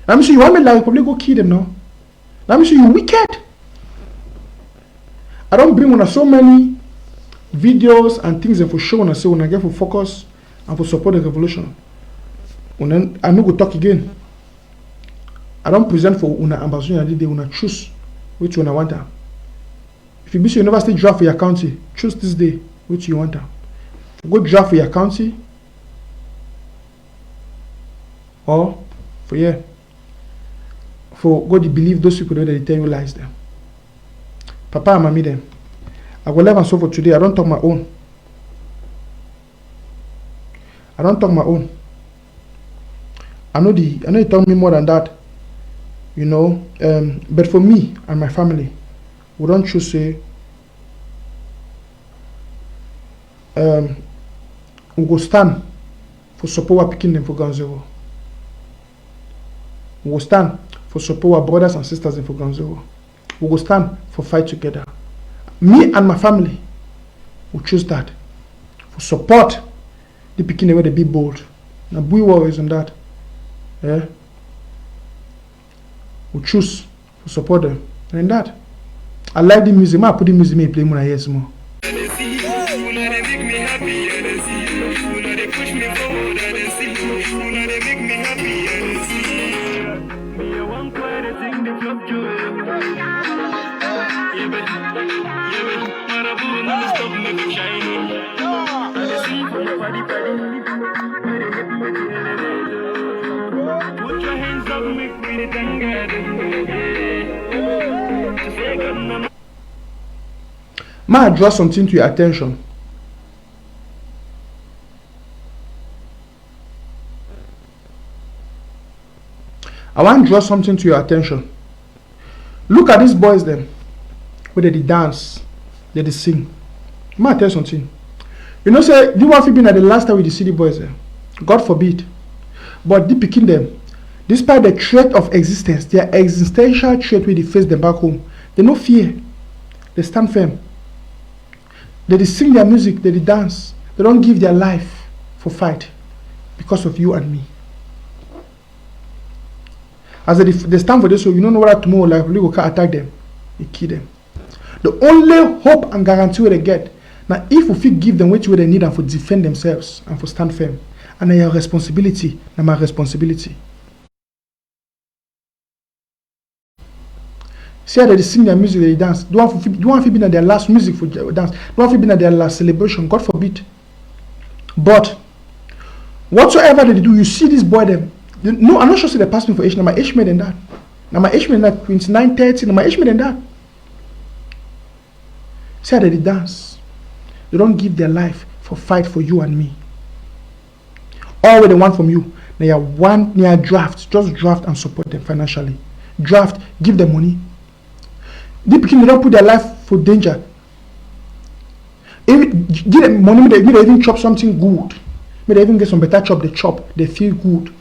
Let me see you want me like Republic go kill them now. Let me see you wicked. I don't bring on so many videos and things and for show when I say when I get for focus and for support the revolution. And then I no go talk again. I don't present for una Ambazonia the day una choose which one I want her. If you be so university draft for your county, choose this day which you want her. Go draft for your county or for God to believe those people that they tell you lies them. Papa and mommy them. I will live and so for today. I don't talk my own. I know you tell me more than that. You know, but for me and my family, we don't choose say we go stand for support our picking them for Ganzero. We go stand for support our brothers and sisters in for Ganzero. We go stand for fight together. Me and my family will choose that for support the picking where they be bold. Now we warriors and that. Yeah. We choose to support them. And that. I like the music. I put the music me play when I hear some more. May I draw something to your attention? I want to draw something to your attention. Look at these boys then. Where they dance, they sing. May I tell you something? You know, say, you want to be at the last time with the city boys there. God forbid. But they picking them. Despite the threat of existence, their existential threat when they face them back home, they no fear. They stand firm. They sing their music, they dance. They don't give their life for fight because of you and me. As they stand for this, so you don't know what tomorrow like we can attack them, we kill them. The only hope and guarantee they get now if we fit give them what they need and for defend themselves and for stand firm, and your responsibility, now my responsibility. See how they sing their music, they dance. Do want to be in their last music for dance. Do want to be in their last celebration. God forbid. But whatsoever they do, you see this boy them. No, I'm not sure they pass me for age. Now my age made than that. Now my age made that 29, 30. Now my age made than that. See how they dance. They don't give their life for fight for you and me. all what they want from you. They are one near draft. Just draft and support them financially. Draft, give them money. The people they don't put their life for danger. Give them money, they even chop something good. May they even get some better chop, they chop, they feel good.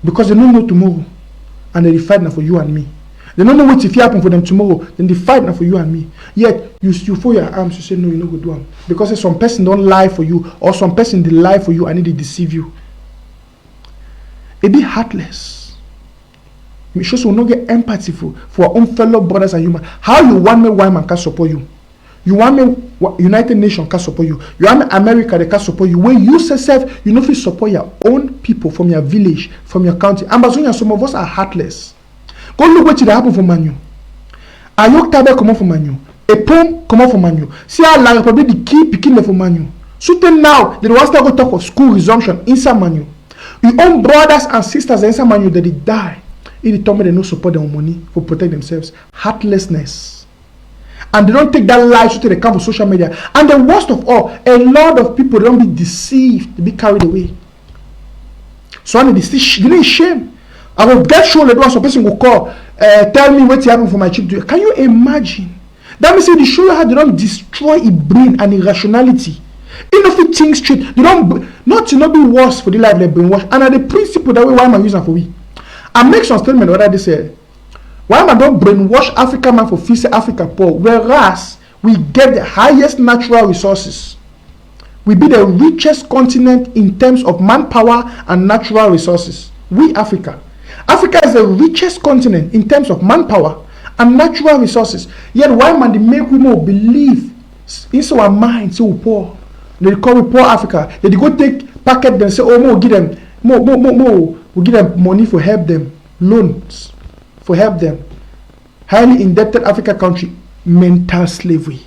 Because they don't know tomorrow. And they fight now for you and me. They don't know what if it happen for them tomorrow, then they fight now for you and me. Yet you fold your arms, you say no, you no go do them. Because some person don't lie for you, or some person they lie for you and they deceive you. It be heartless. It shows we not get empathy for our own fellow brothers and human. How you want me, why man can support you? You want me, United Nations can support you. You want me, America, they can support you. When you say self, you know if you support your own people from your village, from your county. Ambazonia, some of us are heartless. Go look what happened for Manu. Ayok Tabe come out for Manu. Epom come out for Manu. See how La Republic the key picking for Manu. So then now, they want to go talk of school resumption inside Manu. Your own brothers and sisters inside Manu that they die. If they tell me they no support their own money for protect themselves. Heartlessness. And they don't take that life to the camp of social media. And the worst of all, a lot of people don't be deceived, they be carried away. So they need shame. I will get sure that some person will call, tell me what happened for my chip. Can you imagine? That means they show you how they don't destroy a brain and irrationality. If you think straight, they don't not to not be worse for the life they brainwash. And the principle that why am I using for we? I make some statement what they said. Why am I don't brainwash African man for fixing Africa poor? Whereas we get the highest natural resources. We be the richest continent in terms of manpower and natural resources. We Africa. Africa is the richest continent in terms of manpower and natural resources. Yet why man they make we more believe into our minds so poor? They call we poor Africa. They go take packet and say, oh more give them more. We give them money for help them, loans for help them. Highly indebted Africa country, mental slavery.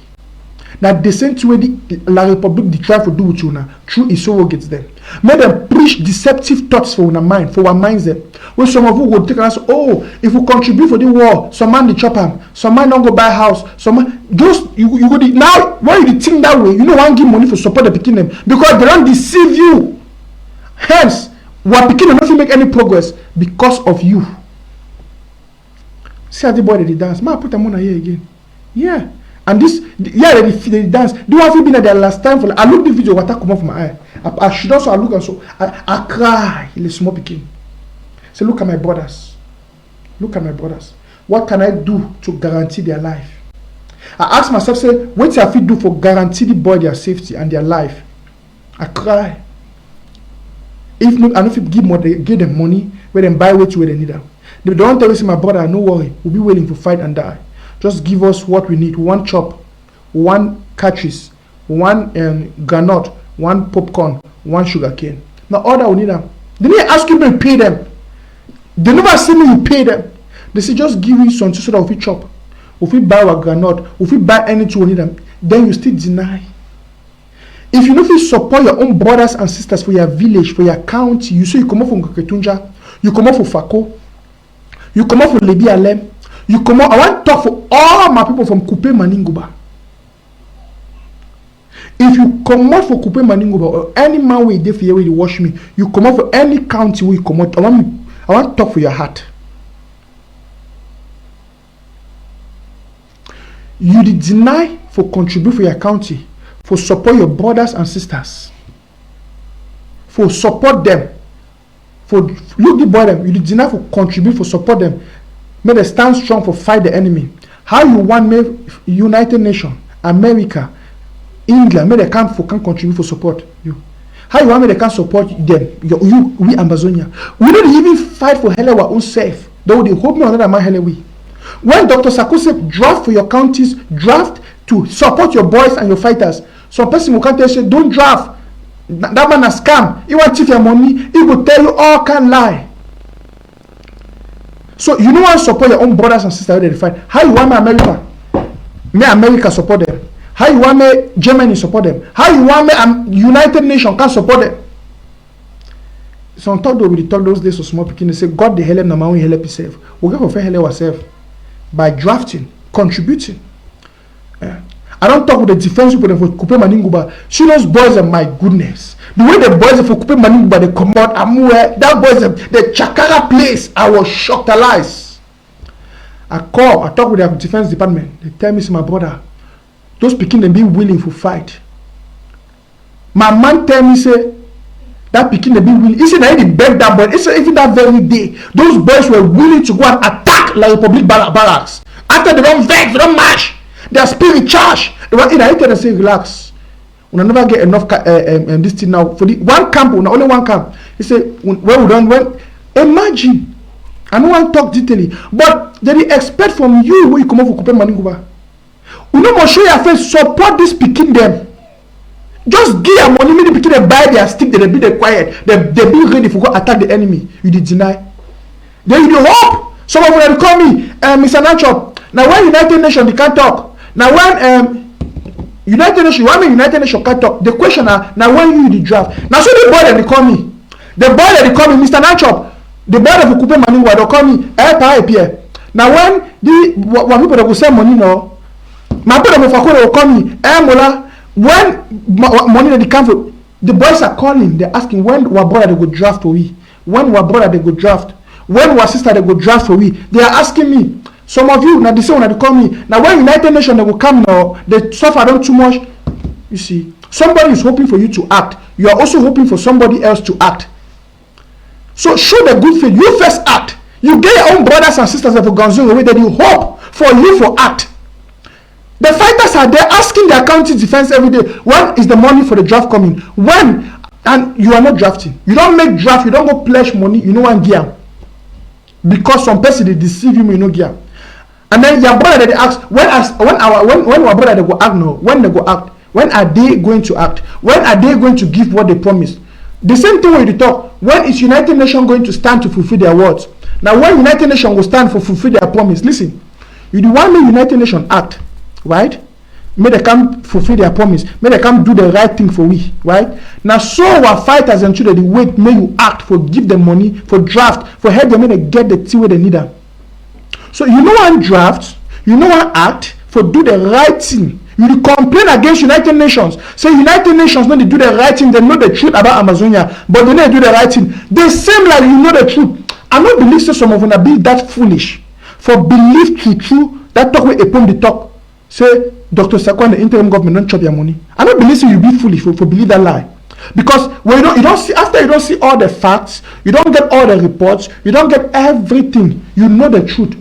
Now the same way the La Republic they try to do with you now, through its surrogates them. Make them preach deceptive thoughts for our mind, for our minds them. When some of you will take us, oh, if we contribute for the war, some man they chop them, some man don't go buy a house, some man just you go now why you think that way, you know one give money for support the picking them because they don't deceive you. Hence, what picking them not make any progress because of you. See how the boy they dance. Man, put them on here again. Yeah. And this, yeah, they dance. Do I feel been at their last time for? I look the video, water come off my eye. I should also look and so I cry. He is small picking. Say, look at my brothers. Look at my brothers. What can I do to guarantee their life? I ask myself, say, what do I feel do for guarantee the boy their safety and their life? I cry. If not, I don't feel give them money where they buy what they need them. They don't tell me, my brother, no worry, we'll be willing to fight and die. Just give us what we need. One chop, one cartridge, one granite, one popcorn, one sugar cane. Now all that we need them. They didn't ask you to pay them. They never see me you pay them. They say just give you something so that we chop. If we buy our granite, if we buy anything we need them, then you still deny. If you don't support your own brothers and sisters for your village, for your county, you say you come out from Kaketunja, you come out from Fako, you come out from Lebi Alem, you come out. I want to talk for all my people from Kupe Maninguba. If you come out for Kupe Maninguba or any man where they fear where you wash me, you come out for any county where you come out. I want to talk for your heart. You did deny for contribute for your county, for support your brothers and sisters, for support them, for look the boy them. You did deny for contribute for support them. May they stand strong for fight the enemy. How you want me United Nations, America, England, may they can contribute for support you. How you want me they can support them? We Ambazonia. We don't even fight for hell our own self. Though they hope me another man hell we. When Dr. Sako said draft for your counties, draft to support your boys and your fighters. Some person will come tell you, don't draft. That man a scam. He want to take your money. He will tell you all can lie. So you don't want to support your own brothers and sisters where they fight. How you want me America? Me America support them. How you want me Germany support them? How you want me United Nations can support them? Some talk though we talk those days of small picking. They say God the help na man we help himself. We go for help ourselves by drafting, contributing. I don't talk with the defense people for Kupe Maninguba. See those boys are my goodness. The way the boys for Kupe Maninguba they come out, that boys the Chakara place. I was shocked alive. I talk with the defense department. They tell me, my brother, those Pekin they be willing to fight. My man tell me say that Pekin they be willing. He said they beg that boy. He said even that very day, those boys were willing to go and attack La Republic barracks. After they don't vex, they don't march. Their spirit charge. They were in I say relax. We never get enough this thing now for the one camp. Only one camp. He said when we done imagine. I don't want to talk detailing, but they expect from you when you come over for Kupe Maninguba. You know, show your face, support this Pekin them. Just give your money, maybe Pekin they buy their stick, they be quiet, they be ready for go attack the enemy. You did deny. Then you hope. Some of them call me, Mr. Nanchop. Now when United Nations they can't talk. Now when United Nations, when United Nations can't talk, the question now when you the draft. Now so the boy that they call me, Mr. Nanchop. The board of Kupe Maninguba they call me here. Now when people that will send money now, my brother will call me Mola. When money that they come for, the boys are calling. They're asking when our brother they go draft for we. When our brother they go draft. When our sister they go draft for we. They are asking me. Some of you now they say when they call me. Now when United Nations they will come now, they suffer them too much. You see, somebody is hoping for you to act. You are also hoping for somebody else to act. So show the good faith. You first act. You get your own brothers and sisters of Ganzo away that you hope for you for act. The fighters are there asking their county defense every day. When is the money for the draft coming? When? And you are not drafting. You don't make draft. You don't go pledge money. You know one gear. Because some person they deceive you, you know gear. And then your brother they ask when our brother they go act now. When they go act. When are they going to act? When are they going to give what they promised? The same thing when you talk. When is United Nations going to stand to fulfill their words? Now when United Nations will stand for fulfill their promise, listen. You do want me United Nations act, right? May they come fulfill their promise. May they come do the right thing for we, right? Now so our fighters and children they wait. May you act for give them money for draft for help them. May they get the thing where they need them. So you know one draft, you know one act for do the right thing. You complain against United Nations. Say United Nations when they do the right thing, they know the truth about Ambazonia, but they don't do the right thing. They seem like you know the truth. I don't believe so some of them be that foolish. For believe true that talk with upon the talk. Say Dr. Sakwan, the interim government don't chop your money. I don't believe so you be foolish for believe that lie. Because when you don't see after you don't see all the facts, you don't get all the reports, you don't get everything, you know the truth.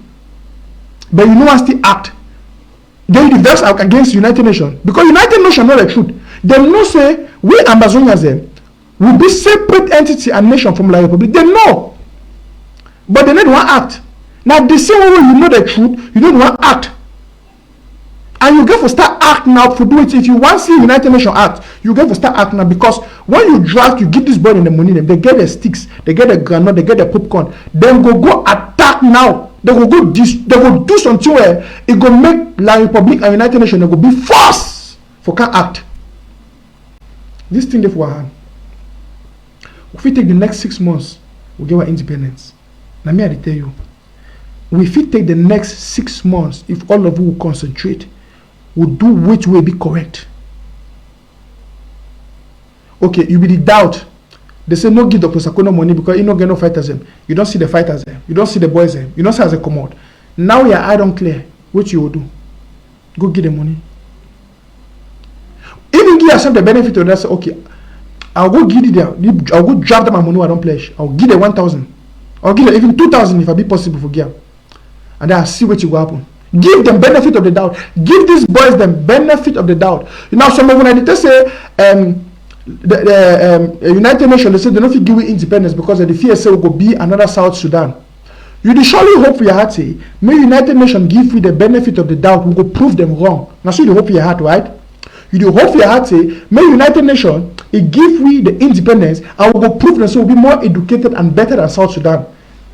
But you know I still act. Then you vex against United Nations. Because United Nations know the truth. They know say we Ambazonians them will be separate entity and nation from La Republic. They know. But they need one act. Now the same way you know the truth, you don't want act. And you get to start act now for do it. If you want to see United Nations act, you get to start act now because when you draft, you give this boy in the money, they get the sticks, they get the granite, they get the popcorn, then go attack now. They will go do something where it go make La Republic and United Nations they go be forced for can act. This thing they for hand. If we take the next 6 months, we get our independence. Now me I tell you, if we take the next 6 months, if all of you will concentrate, will do which way be correct. Okay, you be the doubt. They say no give Dr. Sakono money because you don't get no fighters them. You don't see the fighters them. You don't see the boys them. You don't see as they come out. Now your eye don't clear. What you will do? Go give the money. Even give yourself the benefit of that. Say, okay, I'll go give it. I'll go drop them my money. I don't pledge. I'll give them 1,000. I'll give them even 2,000 if I be possible for give. And then I'll see what you will happen. Give them benefit of the doubt. Give these boys them benefit of the doubt. Now some of when they say the United Nations they say they don't give independence because the fear say will go be another South Sudan. You dey surely hope for your heart say may United Nations give you the benefit of the doubt. We go prove them wrong. Now so you hope for your heart, right? You dey hope for your heart say may United Nations it give we the independence and we go prove them so we'll be more educated and better than South Sudan.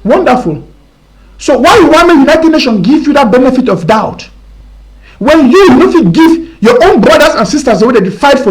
Wonderful. So why you want the United Nations give you that benefit of doubt when you don't give your own brothers and sisters the way they fight for